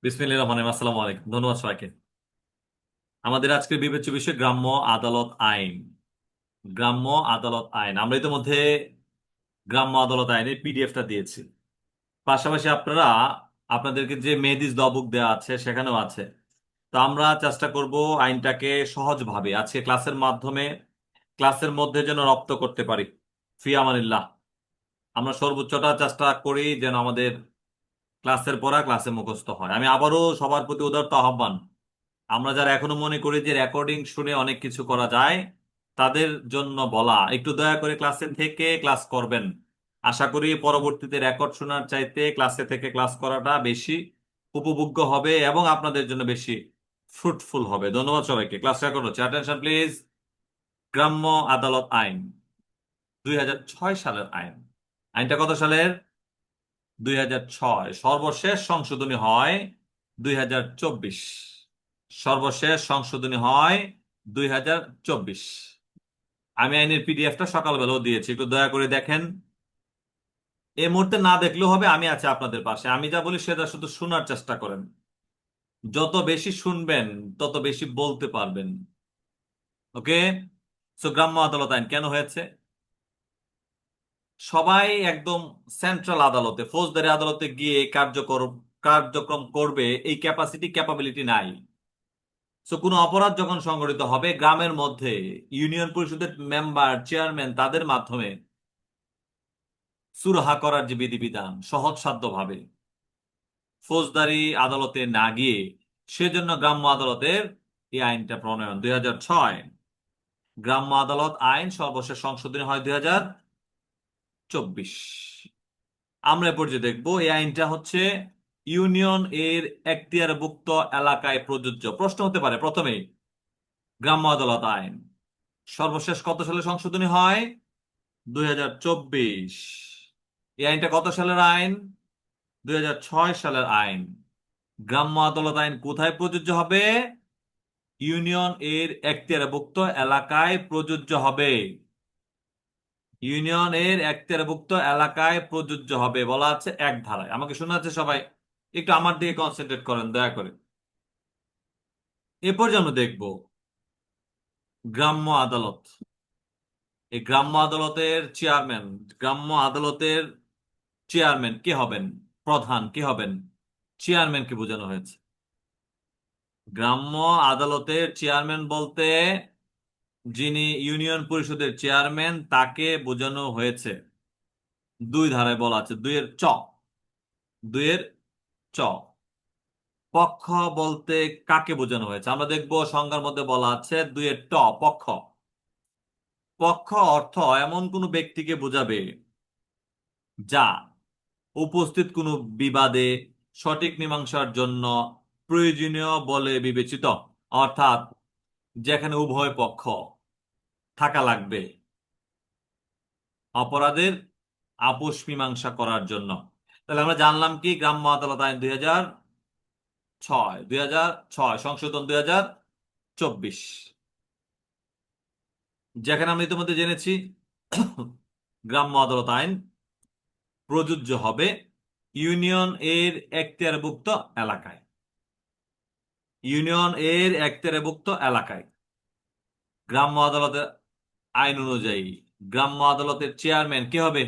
বিসমিল্লাহির রহমানির রহিম। আসসালামু আলাইকুম। ধন্যবাদ সবাইকে। আমাদের আজকের বিবেচ্য বিষয় গ্রাম্য আদালত আইন। গ্রাম্য আদালত আইন আমরা ইতিমধ্যে গ্রাম্য আদালত আইনের পিডিএফটা দিয়েছি। পাশাপাশি আপনারা আপনাদেরকে যে মেহেদিস ল বুক দেওয়া আছে সেখানেও আছে। তো আমরা চেষ্টা করব আইনটাকে সহজভাবে আজকে ক্লাসের মধ্যে যেন রপ্ত করতে পারি। ফি আমানিল্লাহ। আমরা সর্বোচ্চটা চেষ্টা করি যেন আমাদের ক্লাসের পড়া ক্লাসে মুখস্থ হয়। আমি আবারও সবার প্রতি উদারত আহ্বান, আমরা যারা এখনো মনে করি যে রেকর্ডিং শুনে অনেক কিছু করা যায়, তাদের জন্য বলা একটু দয়া করে ক্লাসে থেকে ক্লাস করবেন। আশা করি পরবর্তীতে রেকর্ড শোনার চাইতে ক্লাসে থেকে ক্লাস করাটা বেশি উপভোগ্য হবে এবং আপনাদের জন্য বেশি ফ্রুটফুল হবে। ধন্যবাদ সবাইকে। ক্লাস রেকর্ড হচ্ছে, অ্যাটেনশন প্লিজ। গ্রাম্য আদালত আইন 2006 সালের আইন। আইনটা কত সালের? 2006। সর্বশেষ সংশোধনী হয় 2024। সর্বশেষ সংশোধনী হয় 2024। আমি আইনের পিডিএফটা সকালবেলাও দিয়েছি, একটু দয়া করে দেখেন। এই মুহূর্তে না দেখলেও হবে, আমি আছি আপনাদের পাশে। আমি যা বলি সেটা শুধু শোনার চেষ্টা করেন। যত বেশি শুনবেন তত বেশি বলতে পারবেন। ওকে। সো গ্রাম্য আদালত আইন কেন হয়েছে? সবাই একদম সেন্ট্রাল আদালতে, ফৌজদারি আদালতে গিয়ে কার্যক্রম করবে এই ক্যাপাবিলিটি নাই। সো কোনো অপরাধ যখন সংঘটিত হবে গ্রামের মধ্যে, ইউনিয়ন পরিষদের মেম্বার চেয়ারম্যান তাদের মাধ্যমে সুরাহা করার যে বিধিবিধান সহজসাধ্য ভাবে ফৌজদারি আদালতে না গিয়ে, সেজন্য গ্রাম্য আদালতের এই আইনটা প্রণয়ন 2006। গ্রাম্য আদালত আইন সর্বশেষ সংশোধনী হয় 2024। আমরা এ পর্যায়ে দেখবো এই আইনটা হচ্ছে ইউনিয়ন এর এখতিয়ারভুক্ত এলাকায় প্রযোজ্য। প্রশ্ন হতে পারে প্রথমেই, গ্রাম্য আদালত আইন সর্বশেষ কত সালে সংশোধনী হয়? 2024। এই আইনটা কত সালের আইন? 2006 সালের আইন। গ্রাম্য আদালত আইন কোথায় প্রযোজ্য হবে? ইউনিয়ন এর এখতিয়ারভুক্ত এলাকায় প্রযোজ্য হবে। ইউনিয়ন এর এখতিয়ারভুক্ত এলাকায় প্রযোজ্য হবে বলা আছে এক ধারায়। আমাকে শোনা যাচ্ছে সবাই? একটু আমার দিকে কনসেন্ট্রেট করেন দয়া করে। এরপর যে আমরা দেখব গ্রাম্য আদালত। এই গ্রাম্য আদালতের চেয়ারম্যান কে হবেন? প্রধান কে হবেন? চেয়ারম্যানকে বোঝানো হয়েছে। গ্রাম্য আদালতের চেয়ারম্যান বলতে যিনি ইউনিয়ন পরিষদের চেয়ারম্যান তাকে বোঝানো হয়েছে। দুই ধারায় বলা আছে, দুইয়ের চ। পক্ষ বলতে কাকে বোঝানো হয়েছে আমরা দেখব। সংজ্ঞার মধ্যে বলা আছে দুইয়ের ট, পক্ষ। পক্ষ অর্থ এমন কোন ব্যক্তিকে বোঝাবে যা উপস্থিত কোনো বিবাদে সঠিক মীমাংসার জন্য প্রয়োজনীয় বলে বিবেচিত। অর্থাৎ যেখানে উভয় পক্ষ থাকা লাগবে অপরাধের আপোষ মীমাংসা করার জন্য। তাহলে আমরা জানলাম কি, গ্রাম্য আদালত আইন 2006 সংশোধন 2024, যেখানে আমরা ইতিমধ্যে জেনেছি গ্রাম্য আদালত আইন প্রযোজ্য হবে ইউনিয়ন এর এখতিয়ারভুক্ত এলাকায়। ইউনিয়ন এর এখতিয়ারভুক্ত এলাকায় গ্রাম্য আদালতের আইন অনুযায়ী গ্রাম্য আদালতের চেয়ারম্যান কে হবে?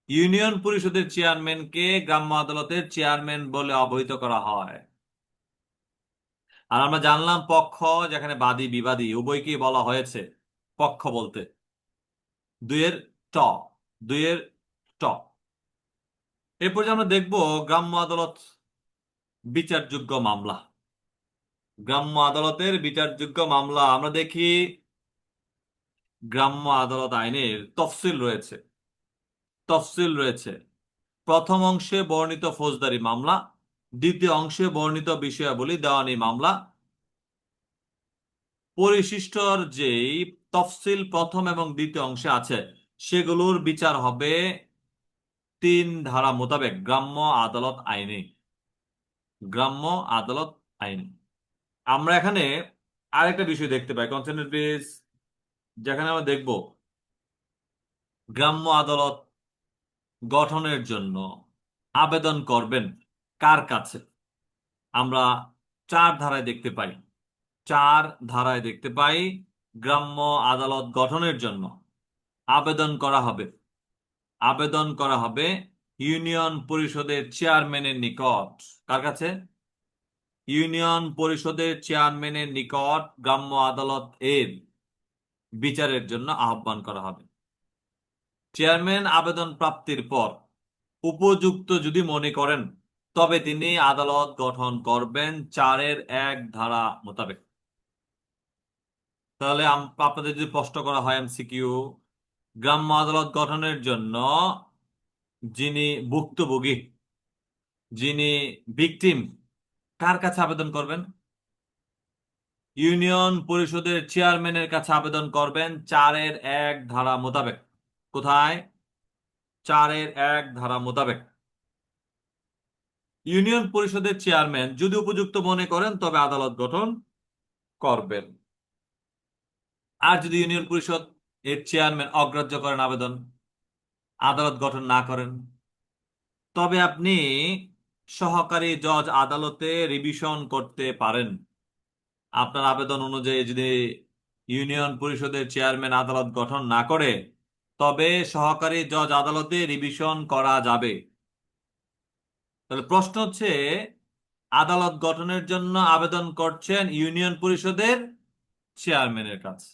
ইউনিয়ন পরিষদের চেয়ারম্যানকে গ্রাম্য আদালতের চেয়ারম্যান বলে অবহিত করা হয়। আর আমরা জানলাম পক্ষ যেখানে বাদী বিবাদী উভয়কেই বলা হয়েছে পক্ষ বলতে। দুইয়ের ট, দুইয়ের ট। এরপর যে আমরা দেখব গ্রাম্য আদালত বিচারযোগ্য মামলা। গ্রাম্য আদালতের বিচারযোগ্য মামলা আমরা দেখি গ্রাম্য আদালত আইনের তফসিল রয়েছে। প্রথম অংশে বর্ণিত ফৌজদারি মামলা, দ্বিতীয় অংশে বর্ণিত বিষয়াবলী দেওয়ানি মামলা। পরিশিষ্টর যেই তফসিল প্রথম এবং দ্বিতীয় অংশে আছে সেগুলোর বিচার হবে 3 ধারা মোতাবেক গ্রাম্য আদালত আইনে। আমরা এখানে আরেকটা বিষয় দেখতে পাই, কনসেন্ট্রেট প্লিজ। যেখানে আমরা দেখব গ্রাম্য আদালত গঠনের জন্য আবেদন করবেন কার কাছে? আমরা চার ধারায় দেখতে পাই। চার ধারায় দেখতে পাই গ্রাম্য আদালত গঠনের জন্য আবেদন করা হবে। আবেদন করা হবে ইউনিয়ন পরিষদের চেয়ারম্যানের নিকট। কার কাছে? ইউনিয়ন পরিষদের চেয়ারম্যানের নিকট গ্রাম্য আদালত এর বিচারের জন্য আহ্বান করা হবে। চেয়ারম্যান আবেদন প্রাপ্তির পর উপযুক্ত যদি মনে করেন তবে তিনি আদালত গঠন করবেন 4-1 ধারা মোতাবেক। তাহলে আপনাদের যদি প্রশ্ন করা হয় এমসিকিউ, গ্রাম্য আদালত গঠনের জন্য যিনি ভুক্তভোগী, যিনি ভিকটিম, কার কাছে আবেদন করবেন? ইউনিয়ন পরিষদের চেয়ারম্যানের কাছে আবেদন করবেন 4-1 ধারা মোতাবেক। কোথায়? 4-1 ধারা মোতাবেক। ইউনিয়ন পরিষদের চেয়ারম্যান যদি উপযুক্ত মনে করেন তবে আদালত গঠন করবেন। আর যদি ইউনিয়ন পরিষদ এর চেয়ারম্যান অগ্রাহ্য করেন আবেদন, আদালত গঠন না করেন, তবে আপনি সহকারী জজ আদালতে রিভিশন করতে পারেন। আপনার আবেদন অনুযায়ী যদি ইউনিয়ন পরিষদের চেয়ারম্যান আদালত গঠন না করে তবে সহকারী জজ আদালতে রিভিশন করা যাবে। তাহলে প্রশ্ন হচ্ছে, আদালত গঠনের জন্য আবেদন করছেন ইউনিয়ন পরিষদের চেয়ারম্যানের কাছে।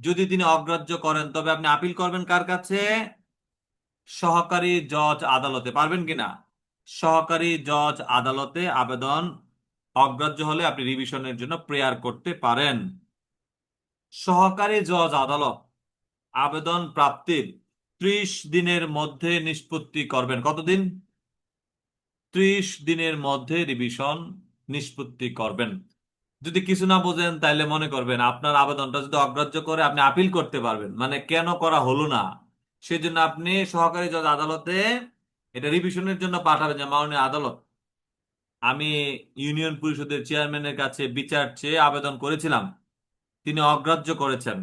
যদি তিনি অগ্রাহ্য করেন তবে আপনি আপিল করবেন কার কাছে? সহকারী জজ আদালতে। পারবেন কিনা? সহকারী জজ আদালতে আবেদন অগ্রাহ্য হলে আপনি রিভিশনের জন্য প্রেয়ার করতে পারেন। সহকারী জজ আদালত আবেদন প্রাপ্তির 30 দিনের মধ্যে নিষ্পত্তি করবেন। কতদিন? 30 দিনের মধ্যে রিভিশন নিষ্পত্তি করবেন। যদি কিছু না বোঝেন তাহলে মনে করবেন আপনার আবেদনটা যদি অগ্রাহ্য করে আপনি আপিল করতে পারবেন, মানে কেন করা হলো না সেজন্য আপনি সহকারী জজ আদালতে এটা রিভিশনের জন্য পাঠাবেন যে মাননীয় আদালত, আমি ইউনিয়ন পরিষদের চেয়ারম্যানের কাছে বিচার চেয়ে আবেদন করেছিলাম, তিনি অগ্রাহ্য করেছেন।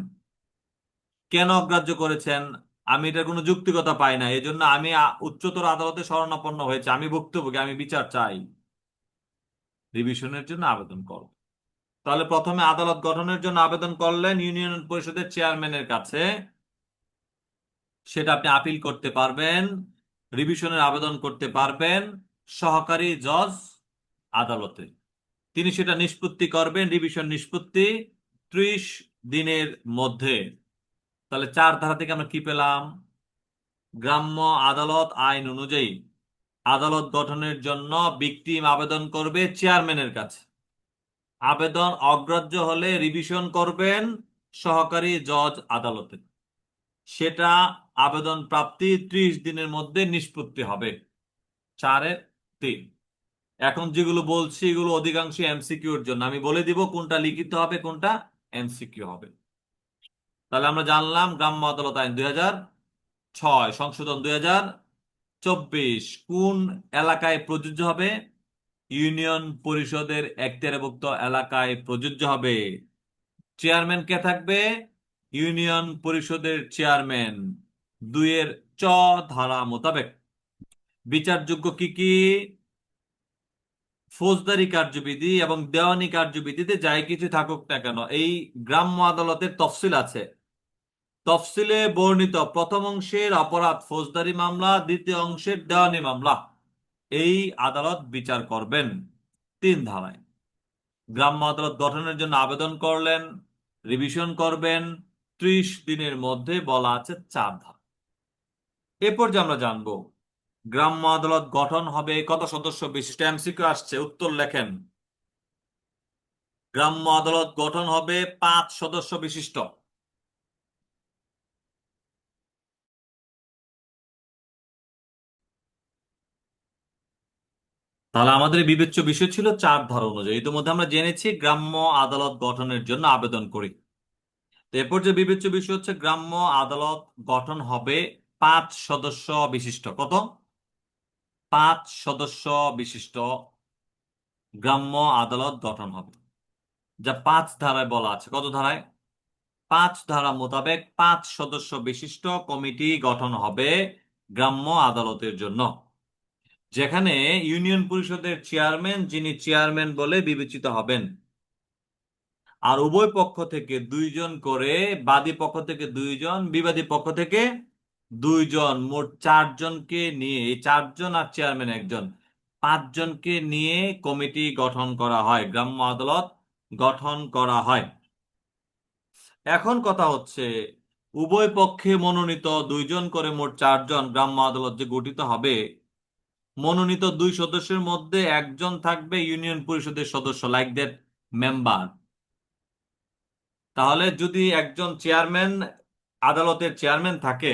কেন অগ্রাহ্য করেছেন আমি এটার কোনো যৌক্তিকতা পাই না, এজন্য আমি উচ্চতর আদালতে শরণাপন্ন হয়েছে, আমি ভুক্তভোগী, আমি বিচার চাই, রিভিশনের জন্য আবেদন করব। তাহলে প্রথমে আদালত গঠনের জন্য আবেদন করলেন ইউনিয়ন পরিষদের চেয়ারম্যানের কাছে, সেটা আপনি আপিল করতে পারবেন, রিভিশনের আবেদন করতে পারবেন সহকারী জজ আদালতে। তিনি সেটা নিষ্পত্তি করবেন, রিভিশন নিষ্পত্তি 30 দিনের মধ্যে। তাহলে 4 ধারা থেকে আমরা কি পেলাম? গ্রাম্য আদালত আইন অনুযায়ী আদালত গঠনের জন্য ভিকটিম আবেদন করবে চেয়ারম্যানের কাছে। আবেদন অগ্রাহ্য হলে রিভিশন করবেন সহকারী জজ আদালতে। সেটা আবেদন প্রাপ্তি 30 দিনের মধ্যে নিষ্পত্তি হবে। 4-3। এখন যেগুলো বলছি এগুলো অধিকাংশ এমসিকিউ এর জন্য, আমি বলে দিব কোনটা লিখিত হবে কোনটা এমসিকিউ হবে। তাহলে আমরা জানলাম গ্রাম্য আদালত আইন 2006 সংশোধন 2024 কোন এলাকায় প্রযোজ্য হবে? ইউনিয়ন পরিষদের এখতিয়ারভুক্ত এলাকায় প্রযোজ্য হবে। চেয়ারম্যান কে থাকবে? ইউনিয়ন পরিষদের চেয়ারম্যান 2-চ ধারা মোতাবেক। বিচারযোগ্য কি কি? ফৌজদারি কার্যবিধি এবং দেওয়ানি কার্যবিধিতে যাই কিছু থাকুক না কেন, এই গ্রাম্য আদালতের তফসিল আছে। তফসিলে বর্ণিত প্রথম অংশের অপরাধ ফৌজদারি মামলা, দ্বিতীয় অংশের দেওয়ানি মামলা, এই আদালত বিচার করবেন 3 ধারায়। গ্রাম্য আদালত গঠনের জন্য আবেদন করলেন, রিভিশন করবেন 30 দিনের মধ্যে, বলা আছে 4 ধারা। এরপর যে আমরা জানবো গ্রাম্য আদালত গঠন হবে কত সদস্য বিশিষ্ট। এমসিকিউ আসছে, উত্তর লেখেন। গ্রাম্য আদালত গঠন হবে 5 সদস্য বিশিষ্ট। তাহলে আমাদের বিবেচ্য বিষয় ছিল 4 ধারা অনুযায়ী। ইতিমধ্যে আমরা জেনেছি গ্রাম্য আদালত গঠনের জন্য আবেদন করি। তো এরপর যে বিবেচ্য বিষয় হচ্ছে গ্রাম্য আদালত গঠন হবে 5 সদস্য বিশিষ্ট। কত? 5 সদস্য বিশিষ্ট গ্রাম্য আদালত গঠন হবে, যা 5 ধারায় বলা আছে। কত ধারায়? 5 ধারা মোতাবেক 5 সদস্য বিশিষ্ট কমিটি গঠন হবে গ্রাম্য আদালতের জন্য। যেখানে ইউনিয়ন পরিষদের চেয়ারম্যান যিনি চেয়ারম্যান বলে বিবেচিত হবেন, আর উভয় পক্ষ থেকে দুইজন করে, বাদী পক্ষ থেকে দুইজন, বিবাদী পক্ষ থেকে দুইজন, মোট চারজনকে নিয়ে, এই চারজন আর চেয়ারম্যান একজন, পাঁচজনকে নিয়ে কমিটি গঠন করা হয়, গ্রাম্য আদালত গঠন করা হয়। এখন কথা হচ্ছে, উভয় পক্ষে মনোনীত দুইজন করে মোট চারজন গ্রাম্য আদালত যে গঠিত হবে, মনোনীত দুই সদস্যের মধ্যে একজন থাকবে ইউনিয়ন পরিষদের সদস্য, লাইক দ্যাট মেম্বার। তাহলে যদি একজন চেয়ারম্যান, আদালতের চেয়ারম্যান থাকে,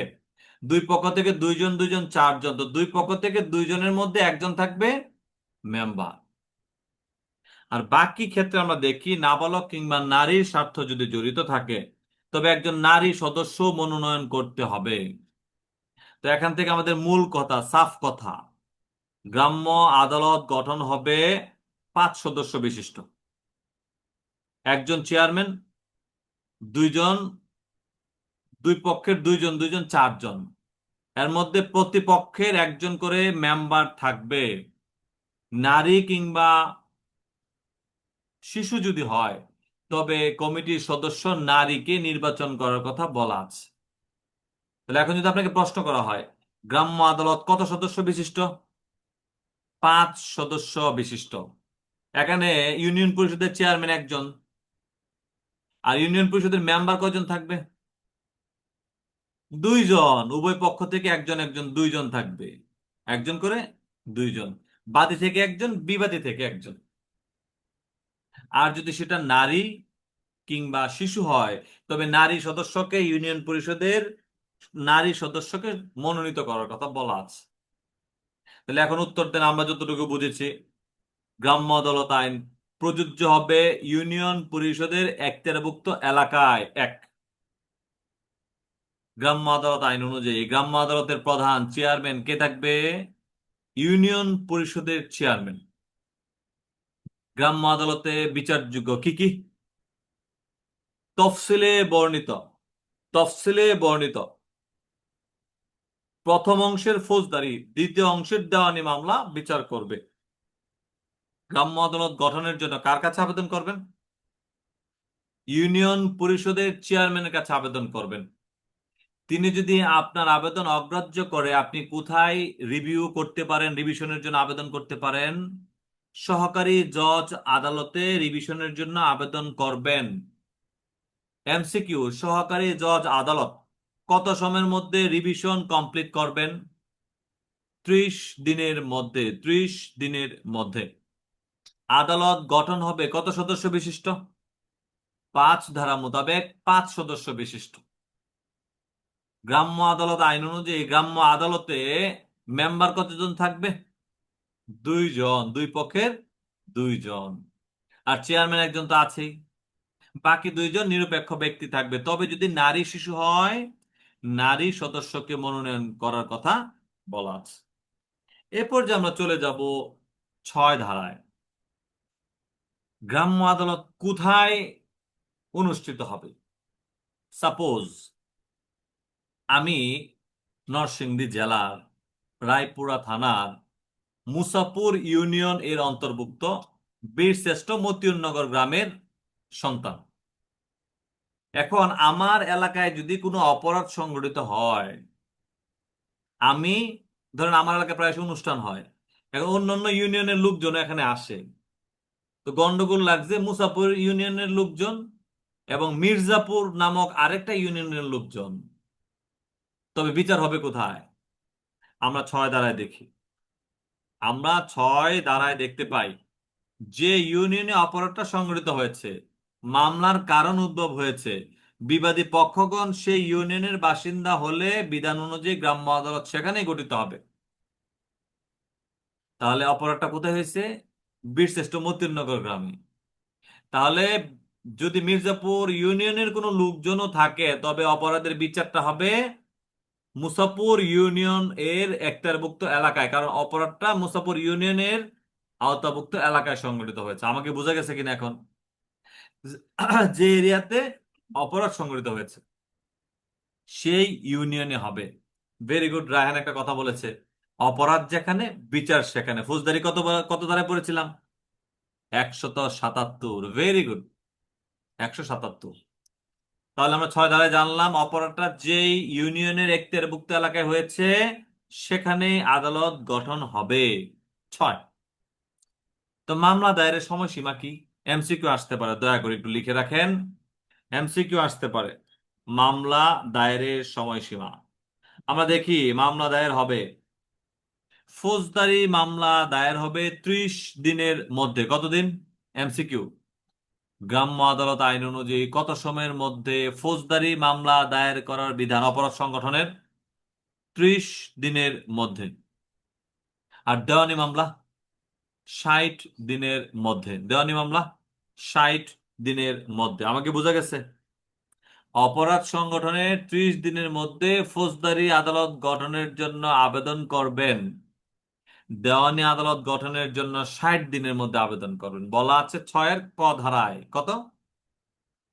দুই পক্ষ থেকে দুইজন দুইজন চারজন, তো দুই পক্ষ থেকে দুইজনের মধ্যে একজন থাকবে মেম্বার। আর বাকি ক্ষেত্রে আমরা দেখি নাবালক কিংবা নারীর স্বার্থ যদি জড়িত থাকে, তবে একজন নারী সদস্য মনোনয়ন করতে হবে। তো এখান থেকে আমাদের মূল কথা, সাফ কথা, গ্রাম্য আদালত গঠন হবে 5 সদস্য বিশিষ্ট, একজন চেয়ারম্যান, দুইজন, দুই পক্ষের দুইজন দুইজন চারজন, এর মধ্যে প্রতিপক্ষের একজন করে মেম্বার থাকবে। নারী কিংবা শিশু যদি হয়, তবে কমিটির সদস্য নারীকে নির্বাচন করার কথা বলা আছে। তাহলে এখন যদি আপনাকে প্রশ্ন করা হয়, গ্রাম্য আদালত কত সদস্য বিশিষ্ট? 5 সদস্য বিশিষ্ট। এখানে ইউনিয়ন পরিষদের চেয়ারম্যান একজন, আর ইউনিয়ন পরিষদের মেম্বার কয়জন থাকবে? দুইজন, উভয় পক্ষ থেকে একজন একজন, দুইজন থাকবে, একজন করে দুইজন, বাদী থেকে একজন, বিবাদী থেকে একজন। আর যদি সেটা নারী কিংবা শিশু হয়, তবে ইউনিয়ন পরিষদের নারী সদস্যকে মনোনীত করার কথা বলা আছে। তাহলে এখন উত্তর দেন, আমরা যতটুকু বুঝেছি, গ্রাম্য আদালত আইন প্রযোজ্য হবে ইউনিয়ন পরিষদের এখতিয়ারভুক্ত এলাকায়। এক, গ্রাম্য আদালত আইন অনুযায়ী গ্রাম্য আদালতের প্রধান চেয়ারম্যান কে থাকবে? ইউনিয়ন পরিষদের চেয়ারম্যান। গ্রাম্য আদালতে বিচারযোগ্য কি কি? তফসিলে বর্ণিত, তফসিলে বর্ণিত প্রথম অংশের ফৌজদারি, দ্বিতীয় অংশের দেওয়ানি মামলা বিচার করবে। গ্রাম্য আদালত গঠনের জন্য কার কাছে আবেদন করবেন? ইউনিয়ন পরিষদের চেয়ারম্যানের কাছে আবেদন করবেন। তিনি যদি আপনার আবেদন অগ্রাহ্য করে, আপনি কোথায় রিভিউ করতে পারেন, রিভিশনের জন্য আবেদন করতে পারেন? সহকারী জজ আদালতে রিভিশনের জন্য আবেদন করবেন। এমসিকিউ, সহকারী জজ আদালত কত সময়ের মধ্যে রিভিশন কমপ্লিট করবেন? 30 দিনের মধ্যে, 30 দিনের মধ্যে। আদালত গঠন হবে কত সদস্য বিশিষ্ট? 5 ধারা মোতাবেক 5 সদস্য বিশিষ্ট। গ্রাম্য আদালত আইন অনুযায়ী গ্রাম্য আদালতে মেম্বার কতজন থাকবে? দুইজন, দুই পক্ষের দুইজন, আর চেয়ারম্যান একজন তো আছেই। বাকি দুইজন নিরপেক্ষ ব্যক্তি থাকবে। তবে যদি নারী শিশু হয়, নারী সদস্যকে মনোনয়ন করার কথা বলা আছে। এরপর যে আমরা চলে যাব 6 ধারায়। গ্রাম্য আদালত কোথায় অনুষ্ঠিত হবে? সাপোজ আমি নরসিংদী জেলার রায়পুরা থানার মুসাপুর ইউনিয়ন এর অন্তর্ভুক্ত বীরশ্রেষ্ঠ মতিউরনগর গ্রামের সন্তান। এখন আমার এলাকায় যদি কোনো অপরাধ সংঘটিত হয়, আমি, ধরেন আমার এলাকায় প্রায় অনুষ্ঠান হয়, এখন অন্যান্য ইউনিয়নের লোকজন এখানে আসে, তো গন্ডগোল লাগছে মুসাপুর ইউনিয়নের লোকজন এবং মির্জাপুর নামক আরেকটা ইউনিয়নের লোকজন, তবে বিচার হবে কোথায়? আমরা 6 ধারায় দেখি, আমরা 6 ধারায় দেখতে পাই, যে ইউনিয়নে অপরাধটা সংঘটিত হয়েছে, মামলার কারণ উদ্ভব হয়েছে, বিবাদী পক্ষগণ সেই ইউনিয়নের বাসিন্দা হলে বিধান অনুযায়ী গ্রাম্য আদালত সেখানেই গঠিত হবে। তাহলে অপরাধটা কোথায় হয়েছে? বীরশ্রেষ্ঠ মতিউরনগর গ্রামে। তাহলে যদি মির্জাপুর ইউনিয়নের কোনো লোকজনও থাকে, তবে অপরাধের বিচারটা হবে মুসাপুর ইউনিয়ন এর এখতিয়ারভুক্ত এলাকায়, কারণ অপরাধটা মুসাপুর ইউনিয়নের আওতাভুক্ত এলাকায় সংঘটিত হয়েছে। আমাকে বোঝা গেছে কিনা এখন? যে এরিয়াতে অপরাধ সংঘটিত হয়েছে সেই ইউনিয়নে হবে। ভেরি গুড, রায়হান একটা কথা বলেছে, অপরাধ যেখানে, বিচার সেখানে। ফৌজদারি কত ধারায় পড়েছিলাম? 177। Very good, 177। তাহলে আমরা 6 ধারায় জানলাম অপরাধটা যেই ইউনিয়নের এখতিয়ারভুক্ত এলাকায় হয়েছে সেখানে আদালত গঠন হবে। 6। তো মামলা দায়েরের সময়সীমা কি? এমসিকিউ আসতে পারে, দয়া করে একটু লিখে রাখেন। এমসিকিউ আসতে পারে, মামলা দায়েরের সময়সীমা। আমরা দেখি মামলা দায়ের হবে, ফৌজদারি মামলা দায়ের হবে 30 দিনের মধ্যে। কতদিন? এমসিকিউ, গ্রাম্য আদালত আইন অনুযায়ী কত সময়ের মধ্যে ফৌজদারি মামলা দায়ের করার বিধান অপরাধ সংগঠনের? 30 দিনের মধ্যে। আর দেওয়ানি মামলা 60 দিনের মধ্যে। দেওয়ানি মামলা 60 দিনের মধ্যে। আমাকে বোঝা গেছে? অপরাধ সংগঠনের 30 দিনের মধ্যে ফৌজদারি আদালত গঠনের জন্য আবেদন করবেন, দেওয়ানি আদালত গঠনের জন্য 60 দিনের মধ্যে আবেদন করবেন। বলা আছে 6-এর ক ধারায়। কত?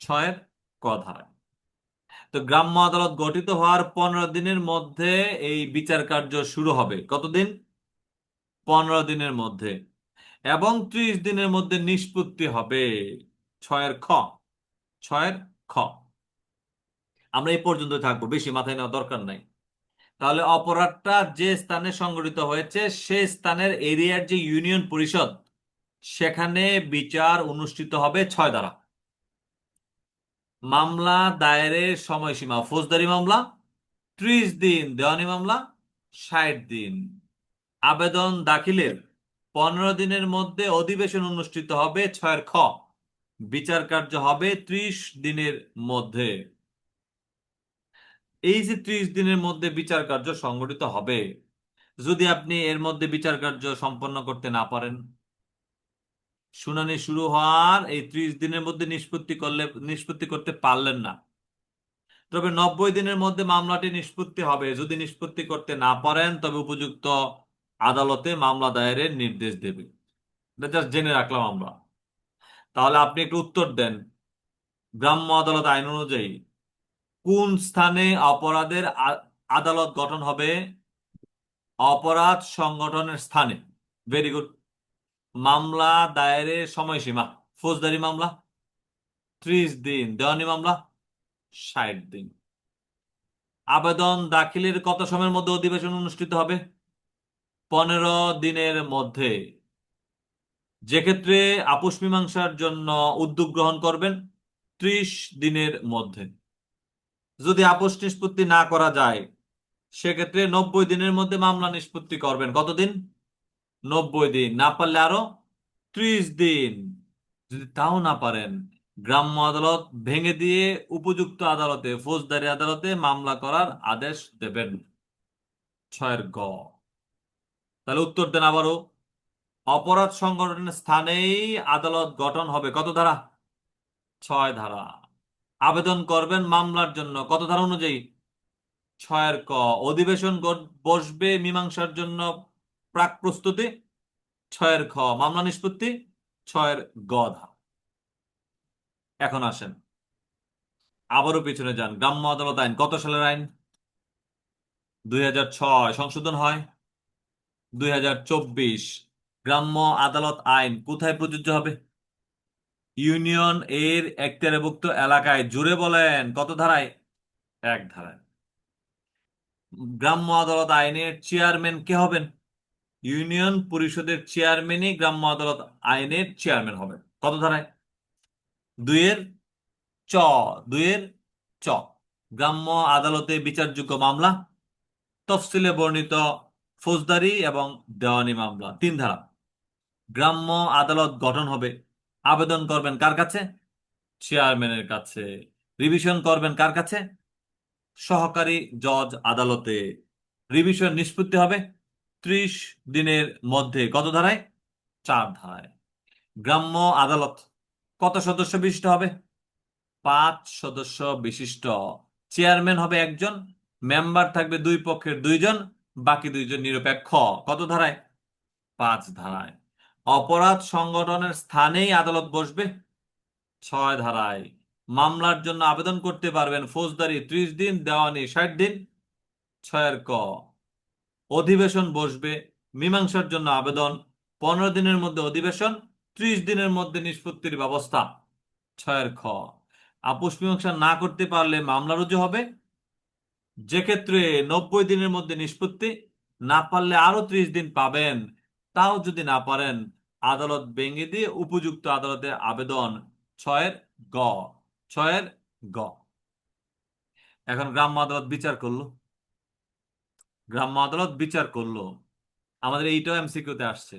6-এর ক ধারায়। তো গ্রাম্য আদালত গঠিত হওয়ার 15 দিনের মধ্যে এই বিচার কার্য শুরু হবে। কতদিন? 15 দিনের মধ্যে। এবং 30 দিনের মধ্যে নিষ্পত্তি হবে। 6-এর খ। 6-এর খ। আমরা এই পর্যন্ত থাকবো, বেশি মাথায় নেওয়া দরকার নাই। তাহলে অপরাধটা যে স্থানে সংঘটিত হয়েছে সে স্থানের এরিয়ার যে ইউনিয়ন পরিষদ সেখানে বিচার অনুষ্ঠিত হবে 6 দ্বারা। মামলা দায়েরের সময়সীমা, ফৌজদারি মামলা 30 দিন, দেওয়ানি মামলা 60 দিন। আবেদন দাখিলের 15 দিনের মধ্যে অধিবেশন অনুষ্ঠিত হবে। 6-এর খ। বিচার কার্য হবে 30 দিনের মধ্যে। এই যে 30 দিনের মধ্যে বিচার কার্য সংগঠিত হবে, যদি আপনি এর মধ্যে বিচার কার্য সম্পন্ন করতে না পারেন, শুনানি শুরু হওয়ার এই 30 দিনের মধ্যে নিষ্পত্তি করতে পারলেন না, তবে 90 দিনের মধ্যে মামলাটি নিষ্পত্তি হবে। যদি নিষ্পত্তি করতে না পারেন তবে উপযুক্ত আদালতে মামলা দায়েরের নির্দেশ দেবে। এটা জাস্ট জেনে রাখলাম আমরা। তাহলে আপনি একটু উত্তর দেন, গ্রাম্য আদালত আইন অনুযায়ী কোন স্থানে অপরাধের আদালত গঠন হবে? অপরাধ সংগঠনের স্থানে। Very good. মামলা দায়েরের সময়সীমা, ফৌজদারি মামলা 30 দিন, দেওয়ানি মামলা 60 দিন। আবেদন দাখিলের কত সময়ের মধ্যে অধিবেশন অনুষ্ঠিত হবে? 15 দিনের মধ্যে। যে ক্ষেত্রে আপোষ মীমাংসার জন্য উদ্যোগ গ্রহণ করবেন 30 দিনের মধ্যে। যদি আপোষ নিষ্পত্তি না করা যায় সেক্ষেত্রে 90 দিনের মধ্যে মামলা নিষ্পত্তি করবেন। কতদিন? 90 দিন। না পারলে আরো 30 দিন। যদি তাও না পারেন, গ্রাম্য আদালত ভেঙে দিয়ে উপযুক্ত আদালতে, ফৌজদারি আদালতে মামলা করার আদেশ দেবেন। 6-এর গ। তাহলে উত্তর দেন আবারও, অপরাধ সংগঠনের স্থানেই আদালত গঠন হবে। কত ধারা? 6 ধারা। আবেদন করবেন মামলার জন্য কত ধারা অনুযায়ী? 6-এর ক। অধিবেশন বসবে মীমাংসার জন্য প্রাক প্রস্তুতি 6-এর খ। মামলা নিষ্পত্তি 6-এর গ ধারা। এখন আসেন আবারও পিছনে যান। গ্রাম্য আদালত আইন কত সালের আইন? 2006। সংশোধন হয় 2024। গ্রাম্য আদালত আইন কোথায় প্রযোজ্য হবে? ইউনিয়ন এর এখতিয়ারভুক্ত এলাকায়। জুড়ে বলেন কত ধারায়? 1 ধারায়। গ্রাম্য আদালত আইনের চেয়ারম্যান কে হবেন? ইউনিয়ন পরিষদের চেয়ারম্যানই গ্রাম্য আদালত আইনের চেয়ারম্যান হবেন। কত ধারায়? 2-এর চ। 2-এর চ। গ্রাম্য আদালতে বিচারযোগ্য মামলা তফসিলে বর্ণিত ফৌজদারি এবং দেওয়ানি মামলা। 3 ধারা। গ্রাম্য আদালত গঠন হবে, আবেদন করবেন কার কাছে? চেয়ারম্যানের কাছে। রিভিশন করবেন কার কাছে? সহকারী জজ আদালতে। রিভিশন নিষ্পত্তি হবে 30 দিনের মধ্যে। কত ধারায়? 4 ধারায়। গ্রাম্য আদালত কত সদস্য বিশিষ্ট হবে? 5 সদস্য বিশিষ্ট। চেয়ারম্যান হবে একজন, মেম্বার থাকবে দুই পক্ষের 2 জন, বাকি 2 জন নিরপেক্ষ। কত ধারায়? 5 ধারায়। অপরাধ সংগঠনের স্থানেই আদালত বসবে 6 ধারায়। মামলার জন্য আবেদন করতে পারবেন ফৌজদারি 30 দিন, দেওয়ানি 60 দিন। 6-এর ক। অধিবেশন বসবে, মীমাংসার জন্য আবেদন, 15 দিনের মধ্যে অধিবেশন, 30 দিনের মধ্যে নিষ্পত্তির ব্যবস্থা। 6 খ, আপোষ মীমাংসা না করতে পারলে মামলা রুজু হবে, যে ক্ষেত্রে 90 দিনের মধ্যে নিষ্পত্তি, না পারলে আরো 30 দিন পাবেন। তাও যদি না পারেন, আদালত ভেঙে দিয়ে উপযুক্ত আদালতে আবেদন। 6 গ। 6 গ। এখন গ্রাম্য আদালত বিচার করলো। গ্রাম্য আদালত বিচার করলো, আমাদের এইটাও এমসিকিউতে আসছে।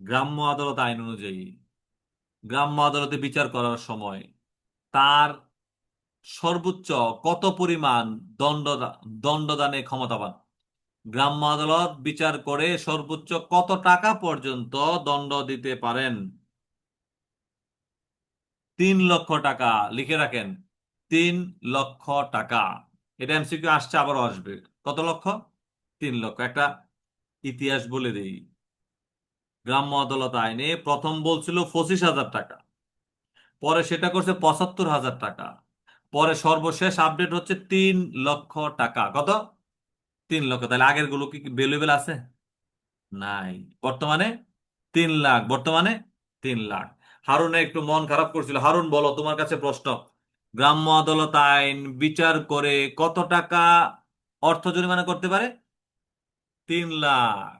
গ্রাম্য আদালত আইন অনুযায়ী গ্রাম্য আদালতে বিচার করার সময় তার সর্বোচ্চ কত পরিমাণ দণ্ডদানে ক্ষমতাবান? গ্রাম্য আদালত বিচার করে সর্বোচ্চ কত টাকা পর্যন্ত দণ্ড দিতে পারেন? 3 লক্ষ টাকা। লিখে রাখেন, 3 লক্ষ টাকা। এটা এমসিকিউ আসছে, আবারও আসবে। কত লক্ষ? 3 লক্ষ। একটা ইতিহাস বলে দেই। গ্রাম্য আদালত আইনে প্রথম বলছিল 25,000 টাকা, পরে সেটা করছে 75,000 টাকা, পরে সর্বশেষ আপডেট হচ্ছে 3 লক্ষ টাকা। কত? 3 লক্ষ। তাহলে আগের গুলো কি ভ্যালুয়েবল আছে? নাই। বর্তমানে 3 লাখ। বর্তমানে 3 লাখ। হারুনে একটু মন খারাপ করছিল। হারুন, বলো, তোমার কাছে প্রশ্ন। গ্রাম্য আদালত আইন বিচার করে কত টাকা অর্থ জরিমানা করতে পারে? 3 লাখ।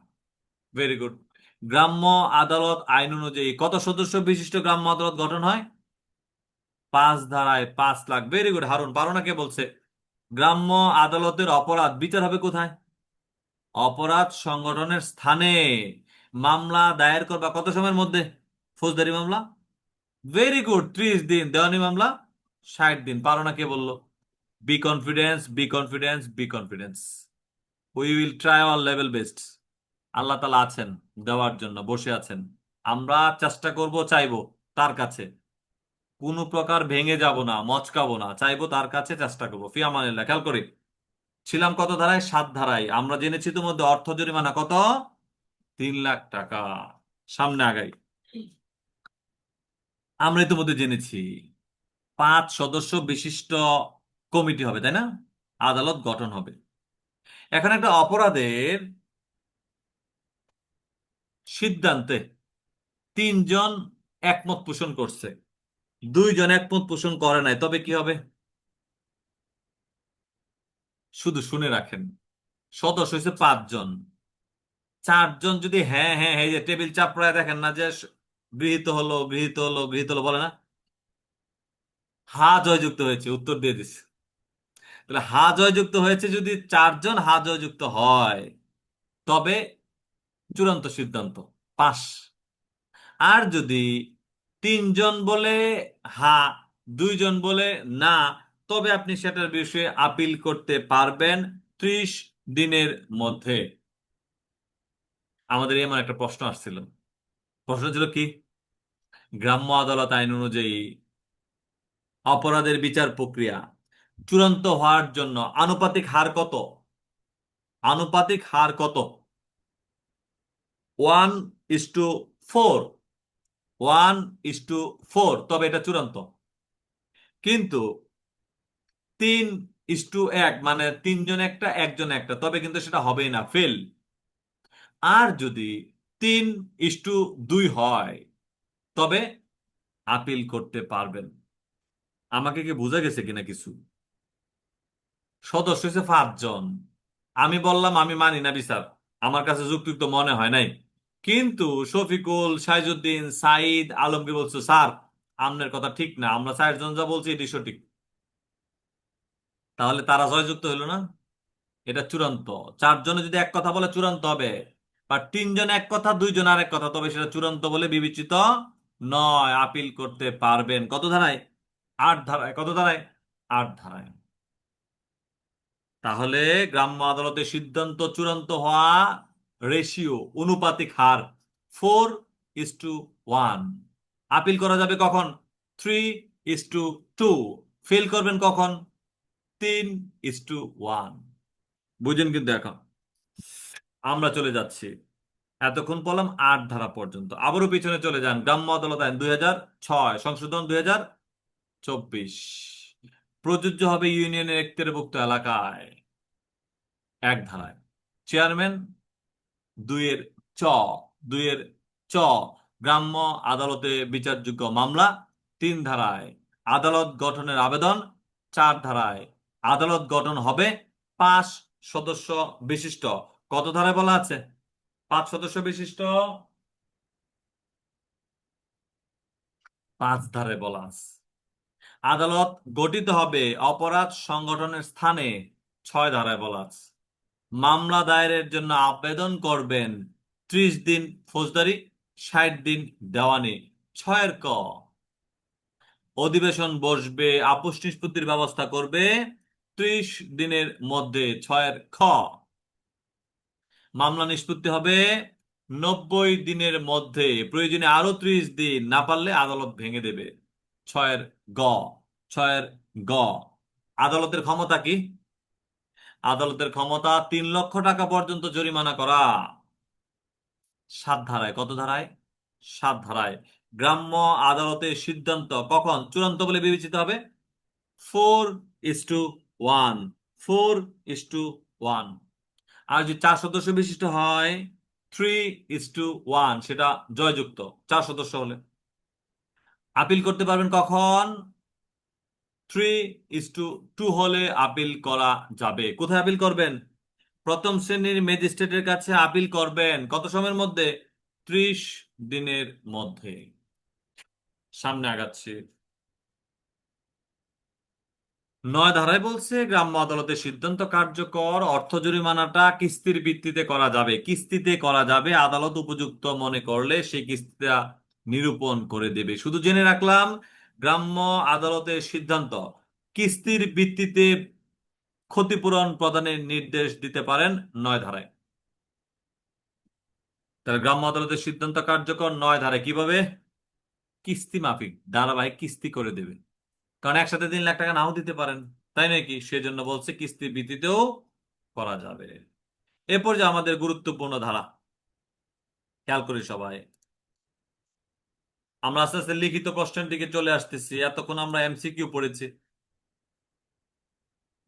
Very good. গ্রাম্য আদালত আইন অনুযায়ী কত সদস্য বিশিষ্ট গ্রাম্য আদালত গঠন হয়? 5 ধারায় 5 লাখ। ভেরি গুড হারুন, পারো না কে বলছে? গ্রাম্য আদালতের অপরাধ বিচার হবে কোথায়? অপরাধ সংগঠনের স্থানে। মামলা দায়ের করবা কত সময়ের মধ্যে? ফৌজদারি মামলা। ভেরি গুড, 30 দিন। দেওয়ানি মামলা 60 দিন। পারো না কে বললো? Be confidence, be confidence, be confidence. We will try our level best. Allah তাআলা আছেন দেওয়ার জন্য, বসে আছেন। আমরা চেষ্টা করব, চাইবো তার কাছে। কোনো প্রকার ভেঙে যাব না, মচকাবো না, চাইবো তার কাছে, চেষ্টা করবো। ফি আমানিল্লাহ। খেয়াল করি, ছিলাম কত ধারায়? 7 ধারায়। আমরা জেনেছি তো মধ্যে অর্থ জরিমানা কত? 3 লাখ টাকা। সামনে আগাই। আমরা ইতিমধ্যে জেনেছি 5 সদস্য বিশিষ্ট কমিটি হবে, তাই না? আদালত গঠন হবে। এখন একটা অপরাধের সিদ্ধান্তে 3 জন একমত পোষণ করছে, 2 জন একমত পোষণ করে নাই, তবে কি হবে? শুধু শুনে রাখেন, সদস্য হয়েছে 5 জন। 4 জন যদি হ্যাঁ হ্যাঁ হ্যাঁ, এই যে টেবিল চাপড়ায় দেখেন না যে গৃহীত হলো, গৃহীত হলো, গৃহীত হলো বলে না? হা জয়যুক্ত হয়েছে, উত্তর দিয়ে দিচ্ছে। তাহলে হা জয়যুক্ত হয়েছে, যদি 4 জন হা জয়যুক্ত হয়, তবে চূড়ান্ত সিদ্ধান্ত পাস। আর যদি 3 জন বলে হা, 2 জন বলে না, তবে আপনি সেটার বিষয়ে আপিল করতে পারবেন 30 দিনের মধ্যে। আমাদের এমন একটা প্রশ্ন আসছিল। প্রশ্ন ছিল কি? গ্রাম্য আদালত আইন অনুযায়ী অপরাধের বিচার প্রক্রিয়া চূড়ান্ত হওয়ার জন্য আনুপাতিক হার কত? আনুপাতিক হার কত? 1:4। 1:4, তবে এটা চূড়ান্ত। কিন্তু 3:1, মানে 3 জন একটা, 1 জন একটা, তবে কিন্তু সেটা হবেই না, ফেল। আর যদি 3:2 হয়, তবে আপিল করতে পারবেন। আমাকে কি বোঝা গেছে কিনা কিছু? সদস্য হচ্ছে 5 জন। আমি বললাম আমি মানি না বিচার, আমার কাছে যুক্তিযুক্ত মনে হয় নাই। কিন্তু শফিকুল, সাইজুদ্দিন, সাইদ, আলমকে বলছো স্যার আপনার কথা ঠিক না, আমরা 4 জন যা বলছি এটি সঠিক। তাহলে তারা জয়যুক্ত হইলো না? এটা চূড়ান্ত। 4 জনে যদি এক কথা বলে চূড়ান্ত হবে। বা 3 জন এক কথা, 2 জন আর এক কথা, তবে সেটা চূড়ান্ত বলে বিবেচিত নয়। আপিল করতে পারবেন কত ধারায়? 8 ধারায়। কত ধারায়? 8 ধারায়। তাহলে গ্রাম্য আদালতের সিদ্ধান্ত চূড়ান্ত হওয়া রেশিও, অনুপাতিক হার 4:1। আপিল করা যাবে কখন? 3:2। ফেল করবেন কখন? 3:1। বুঝেন কিন্তু এখন? আমরা চলে যাচ্ছি, এতক্ষণ বললাম 8 ধারা পর্যন্ত। আবারও পিছনে চলে যান। গ্রাম্য আদালত আইন 2006, সংশোধন 2024। প্রযোজ্য হবে ইউনিয়নের এখতিয়ারভুক্ত এলাকায়। 1 ধারায় চেয়ারম্যান, দুইয়ের চ, দুইয়ের চ, গ্রাম্য আদালতে বিচারযোগ্য মামলা 3 ধারায়, আদালত গঠনের আবেদন 4 ধারায়, আদালত গঠন হবে 5 সদস্য বিশিষ্ট। কত ধারায় বলা আছে? 5 সদস্য বিশিষ্ট, 5 ধারায় বলা আছে। আদালত গঠিত হবে অপরাধ সংগঠনের স্থানে, 6 ধারায় বলা আছে। মামলা দায়েরের জন্য আবেদন করবেন 30 দিন ফৌজদারি, 60 দিন দেওয়ানি, 6-ক। অধিবেশন বসবে, আপোষ নিষ্পত্তির ব্যবস্থা করবে 30 দিনের মধ্যে, 6-খ। মামলা নিষ্পত্তি হবে 90 দিনের মধ্যে, প্রয়োজনে আরো 30 দিন, না পারলে আদালত ভেঙে দেবে, 6-গ। 6-গ। আদালতের ক্ষমতা কি? আদালতের ক্ষমতা 3 লক্ষ টাকা পর্যন্ত জরিমানা করা। 7 ধারায়। কত ধারায়? 7 ধারায়। গ্রাম্য আদালতের সিদ্ধান্ত কখন চূড়ান্ত বলে বিবেচিত হবে? 4:1। 4:1। আর যদি 4 সদস্য বিশিষ্ট হয়, 3:1, সেটা জয়যুক্ত 4 সদস্য হলে। আপিল করতে পারবেন কখন? 3:2 হলে আপিল করা যাবে। কোথায় আপিল করবেন? প্রথম শ্রেণীর ম্যাজিস্ট্রেটের কাছে আপিল করবেন। কত সময়ের মধ্যে? 30 দিনের মধ্যে। সামনে আগাচ্ছি। 9 ধারায় বলছে গ্রাম্য আদালতের সিদ্ধান্ত কার্যকর, অর্থ জরিমানাটা কিস্তির ভিত্তিতে করা যাবে। কিস্তিতে করা যাবে, আদালত উপযুক্ত মনে করলে সেই কিস্তিটা নিরূপণ করে দেবে। শুধু জেনে রাখলাম, গ্রাম্য আদালতের সিদ্ধান্ত কিস্তির ভিত্তিতে ক্ষতিপূরণ প্রদানের নির্দেশ দিতে পারেন 9 ধারায়। তাহলে গ্রাম্য আদালতের সিদ্ধান্ত কার্যকর 9 ধারায়। কিভাবে? কিস্তি মাফিক, ধারাবাহিক কিস্তি করে দেবে। কারণ একসাথে 3 লাখ টাকা নাও দিতে পারেন, তাই নাকি? সেজন্য বলছে কিস্তির ভিত্তিতেও করা যাবে। এরপর যে আমাদের গুরুত্বপূর্ণ ধারা, খেয়াল করি সবাই। আমরা আস্তে আস্তে লিখিত প্রশ্নের দিকে চলে আসতেছি। এতক্ষণ আমরা এমসিকিউ পড়েছি।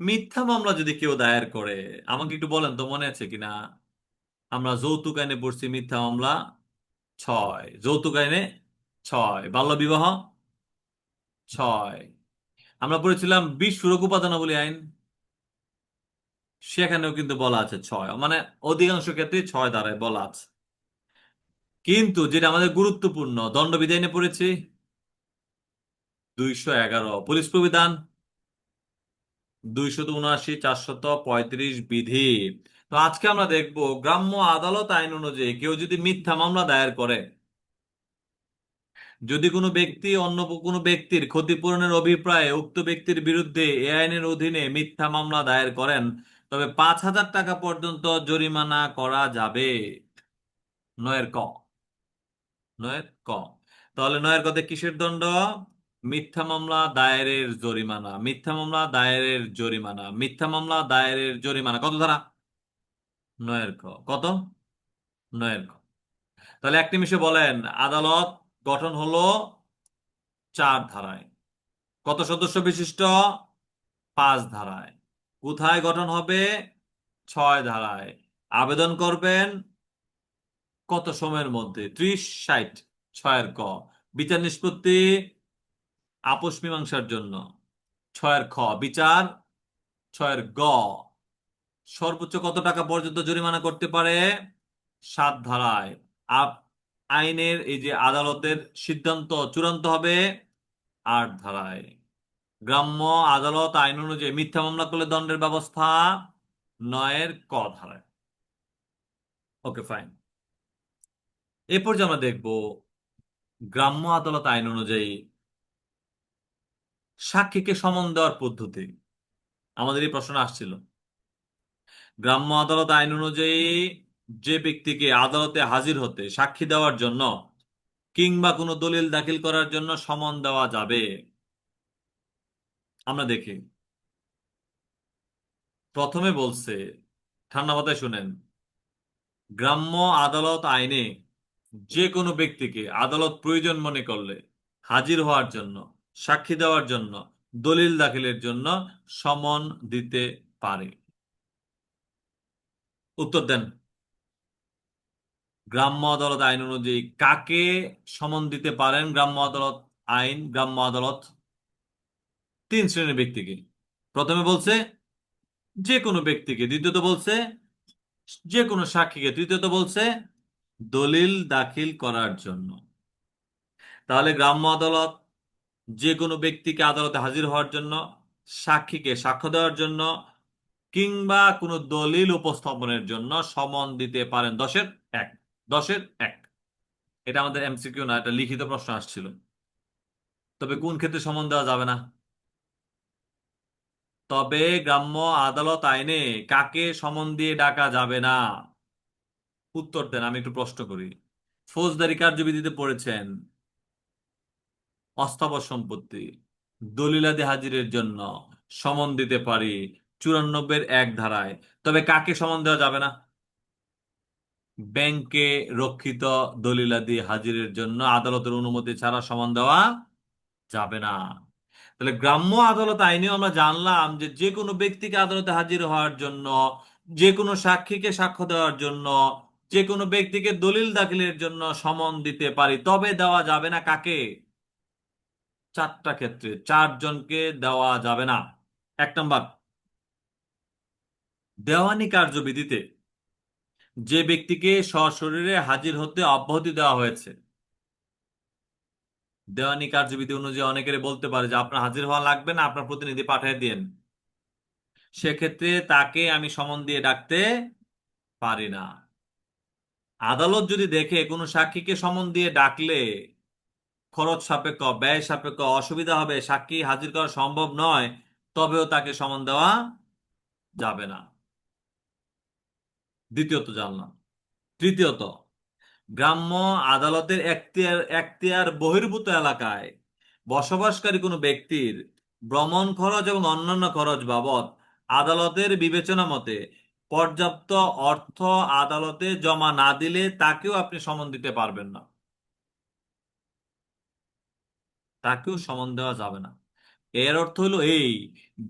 মিথ্যা মামলা যদি কেউ দায়ের করে, আমাকে একটু বলেন তো, মনে আছে কিনা? আমরা যৌতুক আইনে পড়ছি মিথ্যা মামলা 6, যৌতুক আইনে 6, বাল্য বিবাহ 6। আমরা পড়েছিলাম বিস্ফোরক উপাদানাবলী আইন, সেখানেও কিন্তু বলা আছে 6, মানে অধিকাংশ ক্ষেত্রে 6 ধারায় বলা আছে। কিন্তু যেটা আমাদের গুরুত্বপূর্ণ, দণ্ডবিধি আইনে পড়েছি 211, পুলিশ প্রবিধান 279, 435 বিধি। তো আজকে আমরা দেখব গ্রাম্য আদালত আইন অনুযায়ী কেউ যদি মিথ্যা মামলা দায়ের করে, যদি কোনো ব্যক্তি অন্য কোনো ব্যক্তির ক্ষতিপূরণের অভিপ্রায়ে উক্ত ব্যক্তির বিরুদ্ধে এ আইনের অধীনে মিথ্যা মামলা দায়ের করেন, তবে 5,000 টাকা পর্যন্ত জরিমানা করা যাবে। 9-ক। 9-ক। তাহলে 9-ক কিসের দণ্ড? মিথ্যা মামলা দায়েরের জরিমানা, মিথ্যা মামলা দায়েরের জরিমানা, মিথ্যা মামলা দায়েরের জরিমানা। কত ধারা? 9-ক। কত? 9-ক। তাহলে এক নিমিষে বলেন, আদালত গঠন হলো 4 ধারায়। কত সদস্য বিশিষ্ট? 5 ধারায়। কোথায় গঠন হবে? 6 ধারায়। আবেদন করবেন কত সময়ের মধ্যে? 30, 60। 6-ক। বিচার নিষ্পত্তি আপোষ মীমাংসার জন্য, 6-খ। বিচার 6-গ। সর্বোচ্চ কত টাকা পর্যন্ত জরিমানা করতে পারে? 7 ধারায়। আপ আইনের এই যে আদালতের সিদ্ধান্ত চূড়ান্ত হবে 8 ধারায়। গ্রাম্য আদালত আইন অনুযায়ী মিথ্যা মামলা করলে দণ্ডের ব্যবস্থা 9-ক ধারায়। ওকে, ফাইন। এরপর যে আমরা দেখব গ্রাম্য আদালত আইন অনুযায়ী সাক্ষীকে সমন দেওয়ার পদ্ধতি। আমাদের এই প্রশ্ন আসছিল। গ্রাম্য আদালত আইন অনুযায়ী যে ব্যক্তিকে আদালতে হাজির হতে, সাক্ষী দেওয়ার জন্য কিংবা কোনো দলিল দাখিল করার জন্য সমন দেওয়া যাবে, আমরা দেখি। প্রথমে বলছে, ঠান্ডা মাথায় শুনেন, গ্রাম্য আদালত আইনে যে কোনো ব্যক্তিকে আদালত প্রয়োজন মনে করলে হাজির হওয়ার জন্য, সাক্ষী দেওয়ার জন্য, দলিল দাখিলের জন্য সমন দিতে পারে। উত্তর দেন। গ্রাম্য আদালত আইন অনুযায়ী কাকে সমন দিতে পারেন? গ্রাম্য আদালত তিন শ্রেণীর ব্যক্তিকে। প্রথমে বলছে যে কোনো ব্যক্তিকে, দ্বিতীয়ত বলছে যে কোনো সাক্ষীকে, তৃতীয়ত বলছে দলিল দাখিল করার জন্য। তাহলে গ্রাম্য আদালত যে কোনো ব্যক্তিকে আদালতে হাজির হওয়ার জন্য, সাক্ষীকে সাক্ষ্য দেওয়ার জন্য, কিংবা কোনো দলিল উপস্থাপনের জন্য সমন দিতে পারেন। 10-এর 1। 10-এর 1। এটা আমাদের এমসিকিউ না, এটা লিখিত প্রশ্ন আসছিল। তবে কোন ক্ষেত্রে সমন দেওয়া যাবে না? তবে গ্রাম্য আদালত আইনে কাকে সমন দিয়ে ডাকা যাবে না? উত্তর দেন, আমি একটু প্রশ্ন করি। ফৌজদারি কার্যবিধিতে পড়েছেন অস্থাবর সম্পত্তি, দলিলাদি হাজিরের জন্য সমন দিতে পারি 94-এর 1 ধারায়। তবে কাকে সমন দেওয়া যাবে না? ব্যাংকে রক্ষিত দলিলাদি হাজিরের জন্য আদালতের অনুমতি ছাড়া সমন দেওয়া যাবে না। তাহলে গ্রাম্য আদালত আইনেও আমরা জানলাম যে যে কোনো ব্যক্তিকে আদালতে হাজির হওয়ার জন্য, যে কোনো সাক্ষীকে সাক্ষ্য দেওয়ার জন্য, যে কোনো ব্যক্তিকে দলিল দাখিলের জন্য সমন দিতে পারি। তবে দেওয়া যাবে না কাকে? 4টা ক্ষেত্রে 4 জনকে দেওয়া যাবে না। 1 নম্বর, দেওয়ানি কার্যবিধিতে যে ব্যক্তিকে সশরীরে হাজির হতে অব্যাহতি দেওয়া হয়েছে। দেওয়ানি কার্যবিধি অনুযায়ী অনেকের বলতে পারে যে আপনার হাজির হওয়া লাগবে না, আপনার প্রতিনিধি পাঠিয়ে দিন। সেক্ষেত্রে তাকে আমি সমন দিয়ে ডাকতে পারি না। আদালত যদি দেখে কোনো সাক্ষীকে সমন দিয়ে ডাকলে খরচ সাপেক্ষ, ব্যয় সাপেক্ষ, অসুবিধা হবে, সাক্ষী হাজির করা সম্ভব নয়, তবেও তাকে সমন দেওয়া যাবে না। দ্বিতীয়ত জানলাম। তৃতীয়ত, গ্রাম্য আদালতের এখতিয়ার এখতিয়ার বহির্ভূত এলাকায় বসবাসকারী কোনো ব্যক্তির ভ্রমণ খরচ এবং অন্যান্য খরচ বাবদ আদালতের বিবেচনা মতে পর্যাপ্ত অর্থ আদালতে জমা না দিলে তাকেও আপনি সমন দিতে পারবেন না। তাকেও সমন দেওয়া যাবে না। এর অর্থ হলো এই,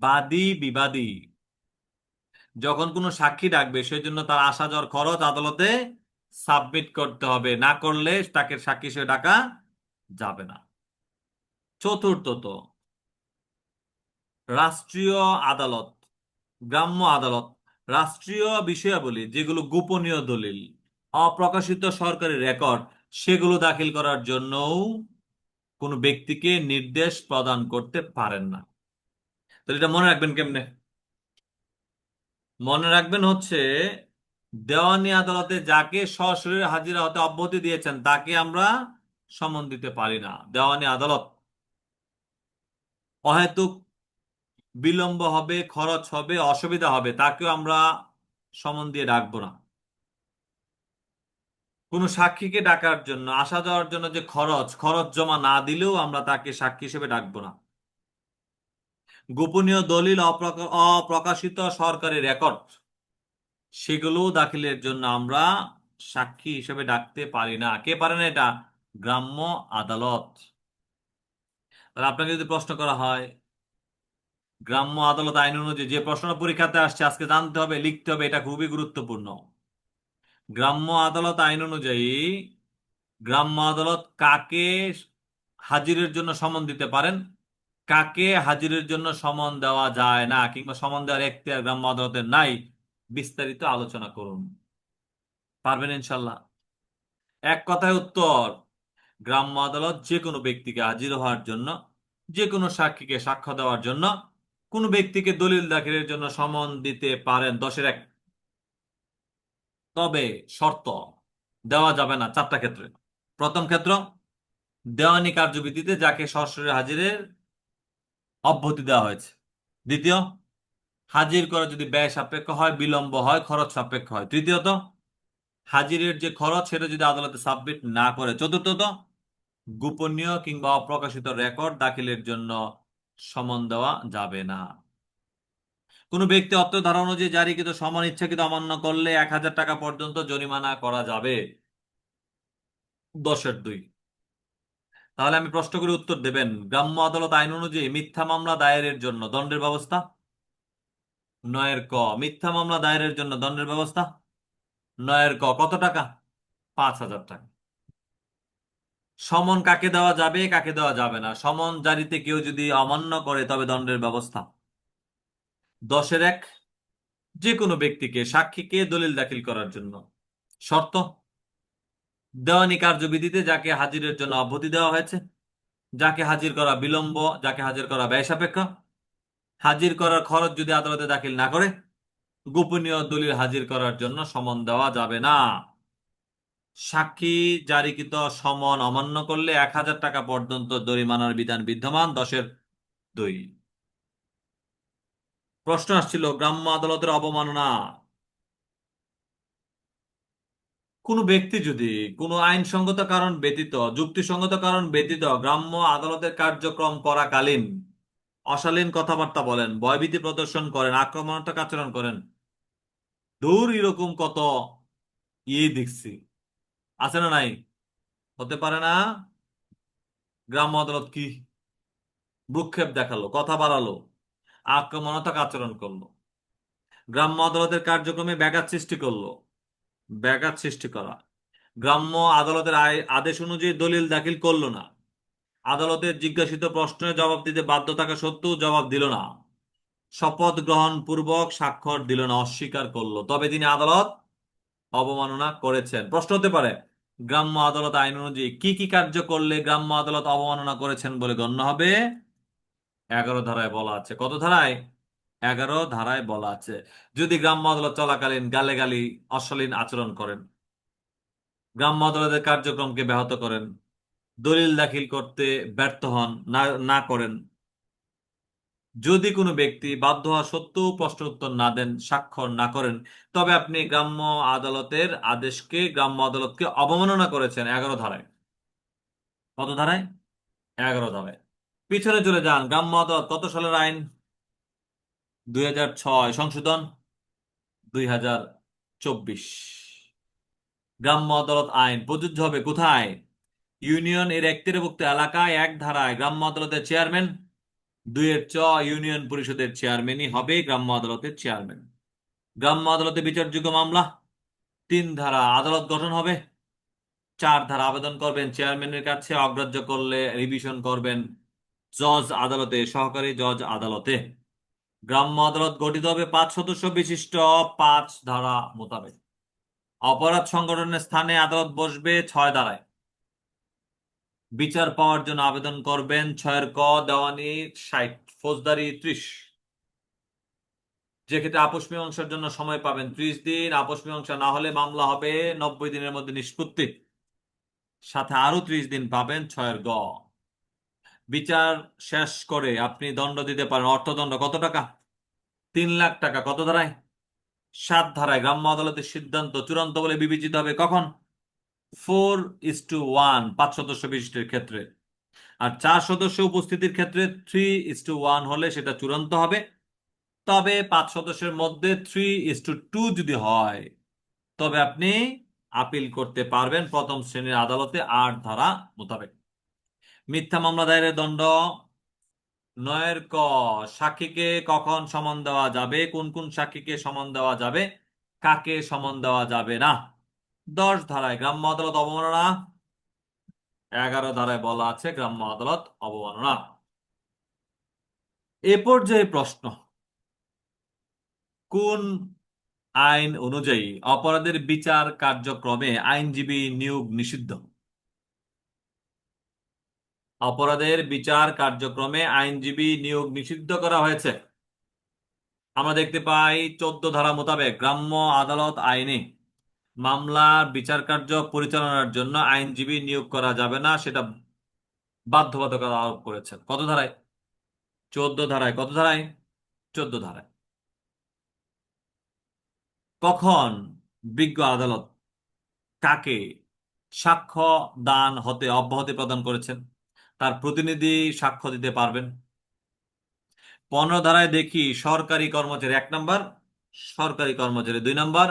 বাদী বিবাদী যখন কোনো সাক্ষী ডাকবে সেজন্য তার আসা যাওয়ার খরচ আদালতে সাবমিট করতে হবে, না করলে তাকে সাক্ষী হিসেবে ডাকা যাবে না। চতুর্থত, রাষ্ট্রীয় আদালত, গ্রাম্য আদালত রাষ্ট্রীয় বিষয়াবলী যেগুলো গোপনীয় দলিল, অপ্রকাশিত সরকারি রেকর্ড, সেগুলো দাখিল করার জন্যও কোনো ব্যক্তিকে নির্দেশ প্রদান করতে পারেন না। তাহলে এটা মনে রাখবেন কেমনে? মনে রাখবেন হচ্ছে, দেওয়ানি আদালতে যাকে সশরীরে হাজিরা হতে অব্যাহতি দিয়েছেন তাকে আমরা সমন দিতে পারি না। দেওয়ানি আদালত অহেতুক বিলম্ব হবে, খরচ হবে, অসুবিধা হবে, তাকেও আমরা সমন দিয়ে ডাকবো না। কোনো সাক্ষীকে ডাকার জন্য, আসা যাওয়ার জন্য যে খরচ, খরচ জমা না দিলেও আমরা তাকে সাক্ষী হিসেবে ডাকবো না। গোপনীয় দলিল, অপ্রকাশিত সরকারি রেকর্ড, সেগুলো দাখিলের জন্য আমরা সাক্ষী হিসেবে ডাকতে পারি না। কে পারে না এটা? গ্রাম্য আদালত। তাহলে আপনাকে যদি প্রশ্ন করা হয় গ্রাম্য আদালত আইন অনুযায়ী, যে প্রশ্নটা পরীক্ষাতে আসছে আজকে জানতে হবে, লিখতে হবে, এটা খুবই গুরুত্বপূর্ণ। গ্রাম্য আদালত আইন অনুযায়ী গ্রাম্য আদালত কাকে হাজিরের জন্য সমন দিতে পারেন, কাকে হাজিরের জন্য সমন দেওয়া যায় না, কিংবা সমন দেওয়ার এখতিয়ার গ্রাম্য আদালতের নাই, বিস্তারিত আলোচনা করুন। পারবেন ইনশাল্লাহ? এক কথায় উত্তর, গ্রাম্য আদালত যে কোনো ব্যক্তিকে হাজির হওয়ার জন্য, যে কোনো সাক্ষীকে সাক্ষ্য দেওয়ার জন্য, কোনো ব্যক্তিকে দলিল দাখিলের জন্য সমন দিতে পারেন। 10-এর 1। তবে শর্ত, দেওয়া যাবে না 4টা ক্ষেত্রে। প্রথম ক্ষেত্র, দেওয়ানি কার্যবিধিতে যাকে সরাসরি হাজিরের অব্যাহতি দেওয়া হয়েছে। দ্বিতীয়, হাজির করা যদি ব্যয় সাপেক্ষ হয়, বিলম্ব হয়, খরচ সাপেক্ষ হয়। তৃতীয়ত, হাজিরের যে খরচ সেটা যদি আদালতে সাবমিট না করে। চতুর্থত, গোপনীয় কিংবা অপ্রকাশিত রেকর্ড দাখিলের জন্য সমন দেওয়া যাবে না। কোনো ব্যক্তি অত্র ধারা অনুযায়ী জারিকৃত সমন ইচ্ছাকৃত অমান্য করলে 1000 টাকা পর্যন্ত জরিমানা করা যাবে। 10-এর 2। তাহলে আমি প্রশ্ন করে উত্তর দেবেন। গ্রাম্য আদালত আইন অনুযায়ী মিথ্যা মামলা দায়েরের জন্য দণ্ডের ব্যবস্থা। 9-এর ক, মিথ্যা মামলা দায়েরের জন্য দণ্ডের ব্যবস্থা। নয়ের ক কত টাকা? 5,000 টাকা। সমন কাকে দেওয়া যাবে, কাকে দেওয়া যাবে না? সমন জারিতে কেউ যদি অমান্য করে তবে দণ্ডের ব্যবস্থা। 10-এর 1, যে কোনো ব্যক্তিকে সাক্ষীকে দলিল দাখিল করার জন্য। শর্ত: দেওয়ানি কার্যবিধিতে যাকে হাজিরের জন্য অব্যাহতি দেওয়া হয়েছে, যাকে হাজির করা বিলম্ব, যাকে হাজির করা ব্যয় সাপেক্ষ, হাজির করার খরচ যদি আদালতে দাখিল না করে, গোপনীয় দলিল হাজির করার জন্য সমন দেওয়া যাবে না। সাক্ষী জারিকৃত সমন অমান্য করলে 1,000 টাকা পর্যন্ত জরিমানার বিধান বিদ্যমান। 10-এর 2। প্রশ্ন আসছিল গ্রাম্য আদালতের অবমাননা। কোনো ব্যক্তি যদি কোনো আইনসঙ্গত কারণ ব্যতীত, যুক্তিসঙ্গত কারণ ব্যতীত গ্রাম্য আদালতের কার্যক্রম করাকালীন অশালীন কথাবার্তা বলেন, ভয়ভীতি প্রদর্শন করেন, আক্রমণাত্মক আচরণ করেন, দূর এরকম কত দেখছি, আছে না নাই? হতে পারে না? গ্রাম্য আদালত কি ভ্রুক্ষেপ দেখালো, কথা বাড়ালো, আক্রমণাত্মক আচরণ করলো, গ্রাম্য আদালতের কার্যক্রমে ব্যাঘাত সৃষ্টি করলো। ব্যাঘাত সৃষ্টি করা, গ্রাম্য আদালতের আদেশ অনুযায়ী দলিল দাখিল করলো না, আদালতের জিজ্ঞাসিত প্রশ্নের জবাব দিতে বাধ্য থাকা সত্ত্বেও জবাব দিল না, শপথ গ্রহণ পূর্বক স্বাক্ষর দিল না, অস্বীকার করলো, তবে তিনি আদালত অবমাননা করেছেন। প্রশ্ন হতে পারে গ্রাম্য আদালত আইন অনুযায়ী কি কি কার্য করলে গ্রাম্য আদালত অবমাননা করেছেন বলে গণ্য হবে? 11 ধারায় বলা আছে। কত ধারায়? 11 ধারায় বলা আছে। যদি গ্রাম্য আদালত চলাকালীন গালেগালি, অশালীন আচরণ করেন, গ্রাম্য আদালতের কার্যক্রমকে ব্যাহত করেন, দলিল দাখিল করতে ব্যর্থ হন, না না করেন, যদি কোনো ব্যক্তি বাধ্য হওয়া সত্ত্বেও প্রশ্ন উত্তর না দেন, স্বাক্ষর না করেন, তবে আপনি গ্রাম্য আদালতের আদেশকে, গ্রাম্য আদালতকে অবমাননা করেছেন। 11 ধারায়। কত ধারায়? 11 ধারায়। পিছনে চলে যান। গ্রাম্য আদালত কত সালের আইন? 2006 সংশোধন 2024। গ্রাম্য আদালত আইন প্রযোজ্য হবে কোথায়? ইউনিয়ন এর একতিরভুক্ত এলাকায় 1 ধারায় গ্রাম্য আদালতের চেয়ারম্যান, 2-এর ইউনিয়ন পরিষদের চেয়ারম্যানই হবে গ্রাম্য আদালতের চেয়ারম্যান। গ্রাম্য আদালতে বিচারযোগ্য মামলা 3 ধারা আদালত গঠন হবে। 4 ধারা আবেদন করবেন চেয়ারম্যানের কাছে, অগ্রাহ্য করলে রিভিশন করবেন জজ আদালতে, সহকারী জজ আদালতে। গ্রাম্য আদালত গঠিত হবে 5 সদস্য বিশিষ্ট 5 ধারা মোতাবেক। অপরাধ সংগঠনের স্থানে আদালত বসবে 6 ধারায়। বিচার পাওয়ার জন্য আবেদন করবেন 6-এর দেওয়ানি 60, ফৌজদারি 30। যে ক্ষেত্রে আপোষ মীমাংসার জন্য সময় পাবেন 30 দিন। আপোষ মীমাংসা না হলে মামলা হবে 90 দিনের মধ্যে নিষ্পত্তি, সাথে আরো 30 দিন পাবেন 6-এর। বিচার শেষ করে আপনি দণ্ড দিতে পারেন, অর্থদণ্ড। কত টাকা? 3 লাখ টাকা। কত ধারায়? 7 ধারায় গ্রাম্য আদালতের সিদ্ধান্ত চূড়ান্ত বলে বিবেচিত হবে কখন? 4:1 5 সদস্য বিশিষ্টের ক্ষেত্রে। আর 4 সদস্য উপস্থিতির ক্ষেত্রে 3:1 হলে সেটা চূড়ান্ত হবে। তবে 5 সদস্যের মধ্যে 3:2 যদি হয় তবে আপনি আপিল করতে পারবেন প্রথম শ্রেণীর আদালতে 8 ধারা মোতাবেক। মিথ্যা মামলা দায়েরের দণ্ড। 9-এর সাক্ষীকে কখন সমন দেওয়া যাবে, কোন কোন সাক্ষীকে সমন দেওয়া যাবে, কাকে সমন দেওয়া যাবে না। 10 ধারায় গ্রাম্য আদালত অবমাননা। 11 ধারায় বলা আছে গ্রাম্য আদালত অবমাননা। এ পর্যায়ে প্রশ্ন, কোন আইন অনুযায়ী অপরাধের বিচার কার্যক্রমে আইনজীবী নিয়োগ নিষিদ্ধ? অপরাধের বিচার কার্যক্রমে আইনজীবী নিয়োগ নিষিদ্ধ করা হয়েছে। আমরা দেখতে পাই 14 ধারা মোতাবেক গ্রাম্য আদালত আইনে মামলার বিচার কার্য পরিচালনার জন্য আইনজীবী নিয়োগ করা যাবে না, সেটা বাধ্যবাধকতা আরোপ করেছেন। কত ধারায়? 14 ধারায়। কত ধারায়? 14 ধারায়। কখন বিজ্ঞ আদালত কাকে সাক্ষ্য দান হতে অব্যাহতি প্রদান করেছেন? তার প্রতিনিধি সাক্ষ্য দিতে পারবেন। 15 ধারায় দেখি সরকারি কর্মচারী 1 নম্বর, সরকারি কর্মচারী 2 নম্বর,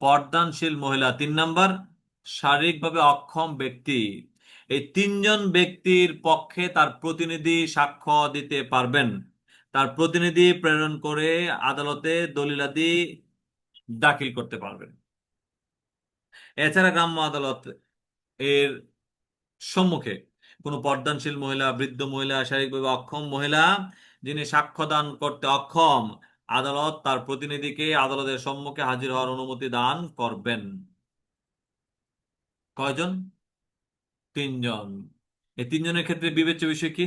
পর্দানশীল মহিলা 3 নম্বর, শারীরিকভাবে অক্ষম ব্যক্তি, এই 3জন ব্যক্তির পক্ষে তার প্রতিনিধি সাক্ষ্য দিতে পারবেন। তার প্রতিনিধি প্রেরণ করে আদালতে দলিলাদি দাখিল করতে পারবেন। এছাড়া গ্রাম্য আদালত এর সম্মুখে কোনো পর্দানশীল মহিলা, বৃদ্ধ মহিলা, শারীরিকভাবে অক্ষম মহিলা যিনি সাক্ষ্যদান করতে অক্ষম, আদালত তার প্রতিনিধিকে আদালতের সম্মুখে হাজির হওয়ার অনুমতি দান করবেন। কয়জন? তিনজন। এই তিনজনের ক্ষেত্রে বিবেচ্য বিষয় কি?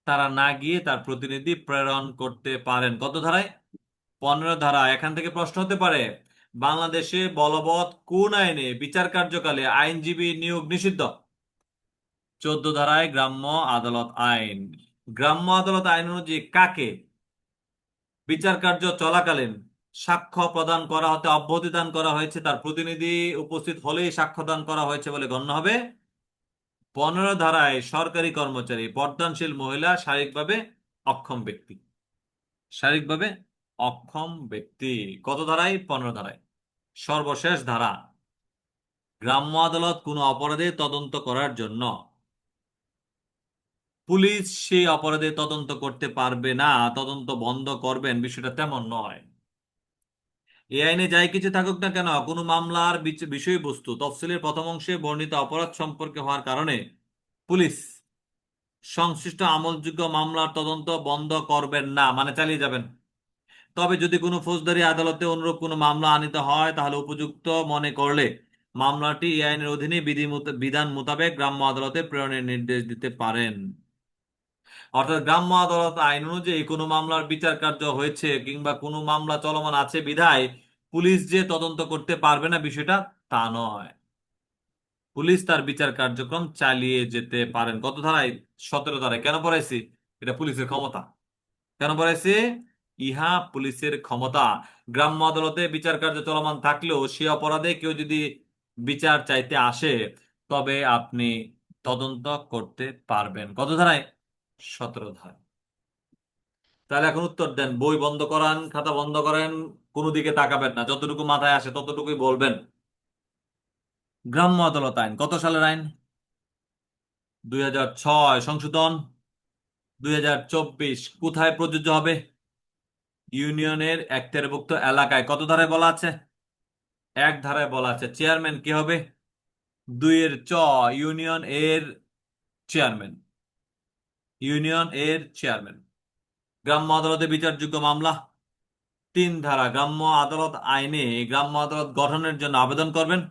তারা না গিয়ে তার প্রতিনিধি প্রেরণ করতে পারেন। কত ধারায়? 15 ধারা। এখান থেকে প্রশ্ন হতে পারে, বাংলাদেশে বলবৎ কোন আইনে বিচার কার্যকালে আইনজীবী নিয়োগ নিষিদ্ধ? 14 ধারায় গ্রাম্য আদালত আইন। গ্রাম্য আদালত আইন অনুযায়ী কাকে বিচার কার্য চলাকালীন সাক্ষ্য প্রদান করা হতে অব্যাহতি দান করা হয়েছে, তার প্রতিনিধি উপস্থিত হলেই সাক্ষ্য দান করা হয়েছে বলে গণ্য হবে? 15 ধারায় সরকারি কর্মচারী, পর্দানশীল মহিলা, শারীরিকভাবে অক্ষম ব্যক্তি। শারীরিকভাবে অক্ষম ব্যক্তি। কত ধারায়? 15 ধারায়। সর্বশেষ ধারা, গ্রাম্য আদালত কোনো অপরাধে তদন্ত করার জন্য পুলিশ সেই অপরাধে তদন্ত করতে পারবে না, তদন্ত বন্ধ করবেন, বিষয়টা তেমন নয়। এই আইনে যাই কিছু থাকুক না কেন, কোনো মামলার বিষয়বস্তু তফসিলের প্রথম অংশে বর্ণিত অপরাধ সম্পর্কে হওয়ার কারণে পুলিশ সংশ্লিষ্ট আমলযোগ্য মামলার তদন্ত বন্ধ করবেন না, মানে চালিয়ে যাবেন। তবে যদি কোনো ফৌজদারি আদালতে অনুরূপ কোনো মামলা আনিত হয়, তাহলে উপযুক্ত মনে করলে মামলাটি এই আইনের অধীনে বিধান মোতাবেক গ্রাম্য আদালতে প্রেরণের নির্দেশ দিতে পারেন। অর্থাৎ গ্রাম্য আদালত আইন অনুযায়ী কোনো মামলার বিচার কার্য হয়েছে কিংবা কোনো মামলা চলমান আছে বিধায় পুলিশ যে তদন্ত করতে পারবে না, বিষয়টা তা নয়। পুলিশ তার বিচার কার্যক্রম চালিয়ে যেতে পারেন। কত ধারায়? 17 ধারায়। কেন পড়াইছি? এটা পুলিশের ক্ষমতা। কেন পড়াইছি? ইহা পুলিশের ক্ষমতা। গ্রাম্য আদালতে বিচার কার্য চলমান থাকলেও সে অপরাধে কেউ যদি বিচার চাইতে আসে, তবে আপনি তদন্ত করতে পারবেন। কত ধারায়? 17 ধারায়। তাহলে এখন উত্তর দেন। বই বন্ধ করান, খাতা বন্ধ করেন, কোনো দিকে তাকাবেন না, যতটুকু মাথায় আসে ততটুকুই বলবেন। গ্রাম্য আদালত আইন কত সালের আইন? 2006 সংশোধন 2024। কোথায় প্রযোজ্য হবে? ইউনিয়নের এখতিয়ারভুক্ত এলাকায়। কত ধারায় বলা আছে? 1 ধারায় বলা আছে। চেয়ারম্যান কে হবে? 2-এর ইউনিয়ন এর চেয়ারম্যান। ইউনিয়ন এর চেয়ারম্যান। গ্রাম্য আদালতে বিচারযোগ্য মামলা। 3 ধারা গ্রাম্য আদালত আইনে গ্রাম্য আদালত গঠনের জন্য আবেদন করবেন।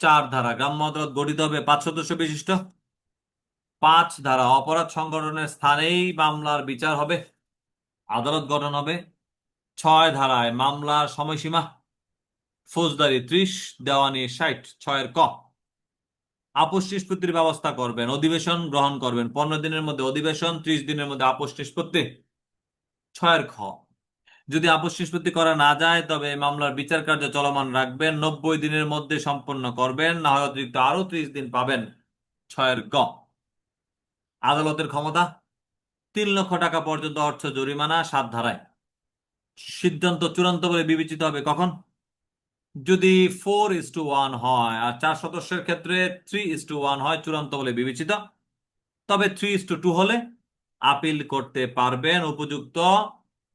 4 ধারা গ্রাম্য আদালত গঠিত হবে 5 সদস্য বিশিষ্ট। 5 ধারা অপরাধ সংগঠনের স্থানেই মামলার বিচার হবে, আদালত গঠন হবে। 6 ধারায় মামলার সময়সীমা ফৌজদারি 30, দেওয়ানি 60। 6-এর আপোষ নিষ্পত্তির ব্যবস্থা করবেন, অধিবেশন গ্রহণ করবেন। 15 দিনের মধ্যে অধিবেশন, 30 দিনের মধ্যে আপোষ নিষ্পত্তি। 6-এর যদি আপোষ নিষ্পত্তি করা না যায়, তবে এই মামলার বিচার কার্য চলমান রাখবেন, 90 দিনের মধ্যে সম্পন্ন করবেন, না হয় অতিরিক্ত আরো 30 দিন পাবেন। 6-এর আদালতের ক্ষমতা 3 লক্ষ টাকা পর্যন্ত অর্থ জরিমানা। 7 ধারায় সিদ্ধান্ত চূড়ান্ত বলে বিবেচিত হবে কখন? যদি 4:1 হয়, আর 4 সদস্যের ক্ষেত্রে 3:1 হয়, চূড়ান্ত বলে বিবেচিত। তবে 3:2 হলে আপিল করতে পারবেন উপযুক্ত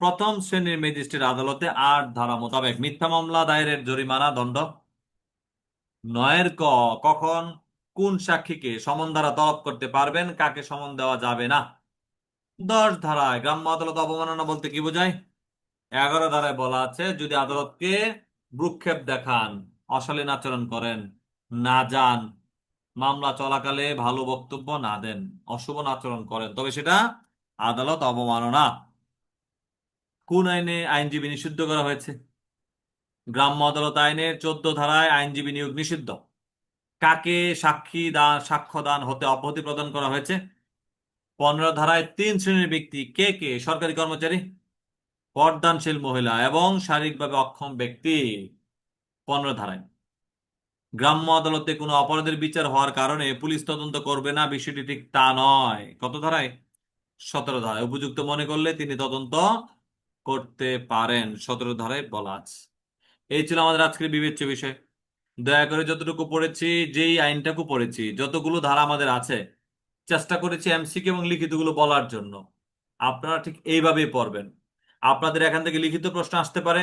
প্রথম শ্রেণীর ম্যাজিস্ট্রেট আদালতে 8 ধারা মোতাবেক। মিথ্যা মামলা দায়েরের জরিমানা দণ্ড। 9-এর কখন কোন সাক্ষীকে সমন দ্বারা তলব করতে পারবেন, কাকে সমন দেওয়া যাবে না? 10 ধারায় গ্রাম্য আদালত অবমাননা বলতে কি বোঝায়? 11 ধারায় বলা আছে, যদি আদালতকে ভ্রুক্ষেপ দেখান, অশালীন আচরণ করেন, না যান, মামলা চলাকালে ভালো বক্তব্য না দেন, অশোভন আচরণ করেন, তবে সেটা আদালত অবমাননা। কোন আইনে আইনজীবী নিষিদ্ধ করা হয়েছে? গ্রাম্য আদালত আইনের 14 ধারায় আইনজীবী নিয়োগ নিষিদ্ধ। কাকে সাক্ষ্য দান হতে অব্যাহতি প্রদান করা হয়েছে? 15 ধারায় 3 শ্রেণীর ব্যক্তি কে কে? সরকারি কর্মচারী, পর্দানশীল মহিলা এবং শারীরিকভাবে অক্ষম ব্যক্তি। 15 ধারায় গ্রাম্য আদালতে কোনো অপরাধের বিচার হওয়ার কারণে পুলিশ তদন্ত করবে না, বিষয়টি ঠিক তা নয়। কত ধারায়? 17 ধারায় উপযুক্ত মনে করলে তিনি তদন্ত করতে পারেন। 17 ধারায় বলা আছে। এই ছিল আমাদের আজকের বিবেচ্য বিষয়। দয়া করে যতটুকু পড়েছি, যেই আইনটাকু পড়েছি, যতগুলো ধারা আমাদের আছে, চেষ্টা করেছি এমসিকিউ এবং লিখিতগুলো বলার জন্য। আপনারা ঠিক এইভাবেই পড়বেন। আপনাদের এখান থেকে লিখিত প্রশ্ন আসতে পারে,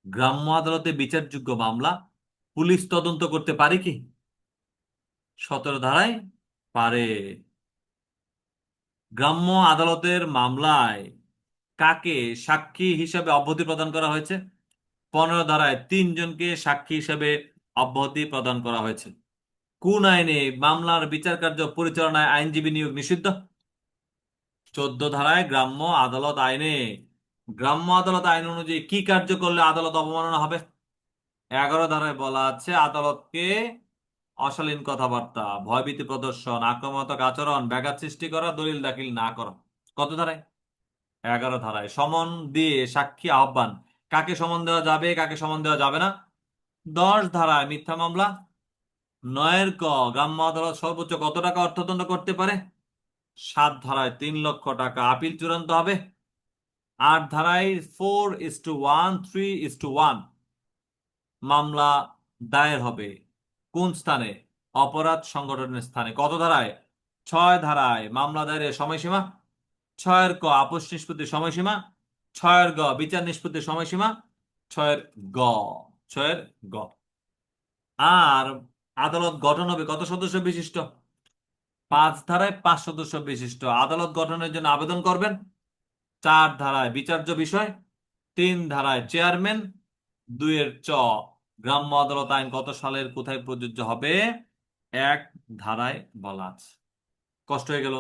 গ্রাম্য আদালতে বিচারযোগ্য মামলা পুলিশ তদন্ত করতে পারে কি? 17 ধারায় পারে। গ্রাম্য আদালতের মামলায় কাকে সাক্ষী হিসেবে অব্যাহতি প্রদান করা হয়েছে? 15 ধারায় 3 জনকে সাক্ষী হিসেবে অব্যাহতি প্রদান করা হয়েছে। কোন আইনে মামলার বিচার কার্য পরিচালনায় আইনজীবী নিয়োগ নিষিদ্ধ? 14 ধারায় গ্রাম্য আদালত আইন অনুযায়ী কি কার্য করলে আদালত অবমাননা হবে? 11 ধারায় বলা আছে আদালতকে অশালীন কথাবার্তা, ভয়ভীতি প্রদর্শন, আক্রমণাত্মক আচরণ, ব্যাঘাত সৃষ্টি করা, দলিল দাখিল না করা। কত ধারায়? 11 ধারায়। সমন দিয়ে সাক্ষী আহ্বান, কাকে সমন দেওয়া যাবে, কাকে সমন দেওয়া যাবে না? 10 ধারায় মিথ্যা মামলা। 9 ক গ্রাম্য আদালত সর্বোচ্চ কত টাকা অর্থদণ্ড করতে পারে? 7 ধারায় 3 লক্ষ টাকা। আপিল চূড়ান্ত হবে। 8 ধারায় 4:1, 3:1 মামলা দায়ের হবে। কোন স্থানে? অপরাধ সংগঠনের স্থানে। কত ধারায়? 6 ধারায় মামলা দায়েরের সময়সীমা। 6 ক আপস নিষ্পত্তির সময়সীমা। 6 গ বিচার নিষ্পত্তির সময়সীমা। 6 গ 6 গ। আর আদালত গঠন হবে কত সদস্য বিশিষ্ট? 5 ধারায় 5 সদস্য বিশিষ্ট। আদালত গঠনের জন্য আবেদন করবেন 4 ধারায় বিচার্য বিষয়, 3 ধারায় চেয়ারম্যান, 2 গ্রাম্য আদালত আইন কত সালের কোথায় প্রযোজ্য হবে? 1 ধারায় বলা আছে। কষ্ট হয়ে গেল?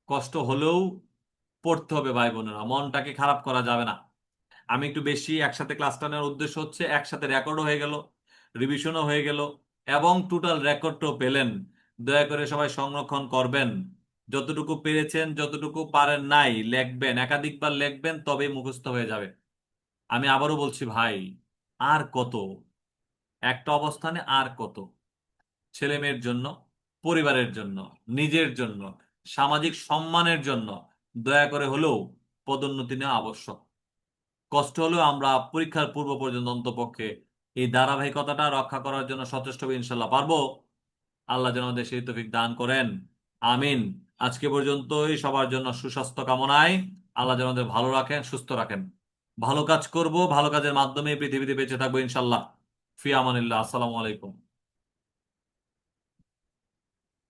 কষ্ট হলেও পড়তে হবে ভাই বোনেরা, মনটাকে খারাপ করা যাবে না। আমি একটু বেশি একসাথে ক্লাসটা নেওয়ার উদ্দেশ্য হচ্ছে একসাথে রেকর্ডও হয়ে গেল, রিভিশনও হয়ে গেল, এবং টোটাল রেকর্ডটাও পেলেন। দয়া করে সবাই সংরক্ষণ করবেন। যতটুকু পেরেছেন, যতটুকু পারেন নাই লিখবেন, একাধিকবার লিখবেন, তবেই মুখস্থ হয়ে যাবে। আমি আবারও বলছি ভাই, আর কত, একটা অবস্থানে আর কত? ছেলে মেয়ের জন্য, পরিবারের জন্য, নিজের জন্য, সামাজিক সম্মানের জন্য দয়া করে হলেও পদোন্নতি নেওয়া আবশ্যক। কষ্ট হলেও আমরা পরীক্ষার পূর্ব পর্যন্ত অন্তপক্ষে এই ধারাবাহিকতাটা রক্ষা করার জন্য সচেষ্ট হবো, ইনশাল্লাহ পারবো। আল্লাহ যেন আমাদের সেই তৌফিক দান করেন। আমিন। আজকে পর্যন্তই, সবার জন্য সুস্বাস্থ্য কামনায়। আল্লাহ যেন আমাদের ভালো রাখেন, সুস্থ রাখেন। ভালো কাজ করব, ভালো কাজের মাধ্যমে পৃথিবীতে বেঁচে থাকবো ইনশাল্লাহ। ফি আমানিল্লাহ। আসসালামু আলাইকুম।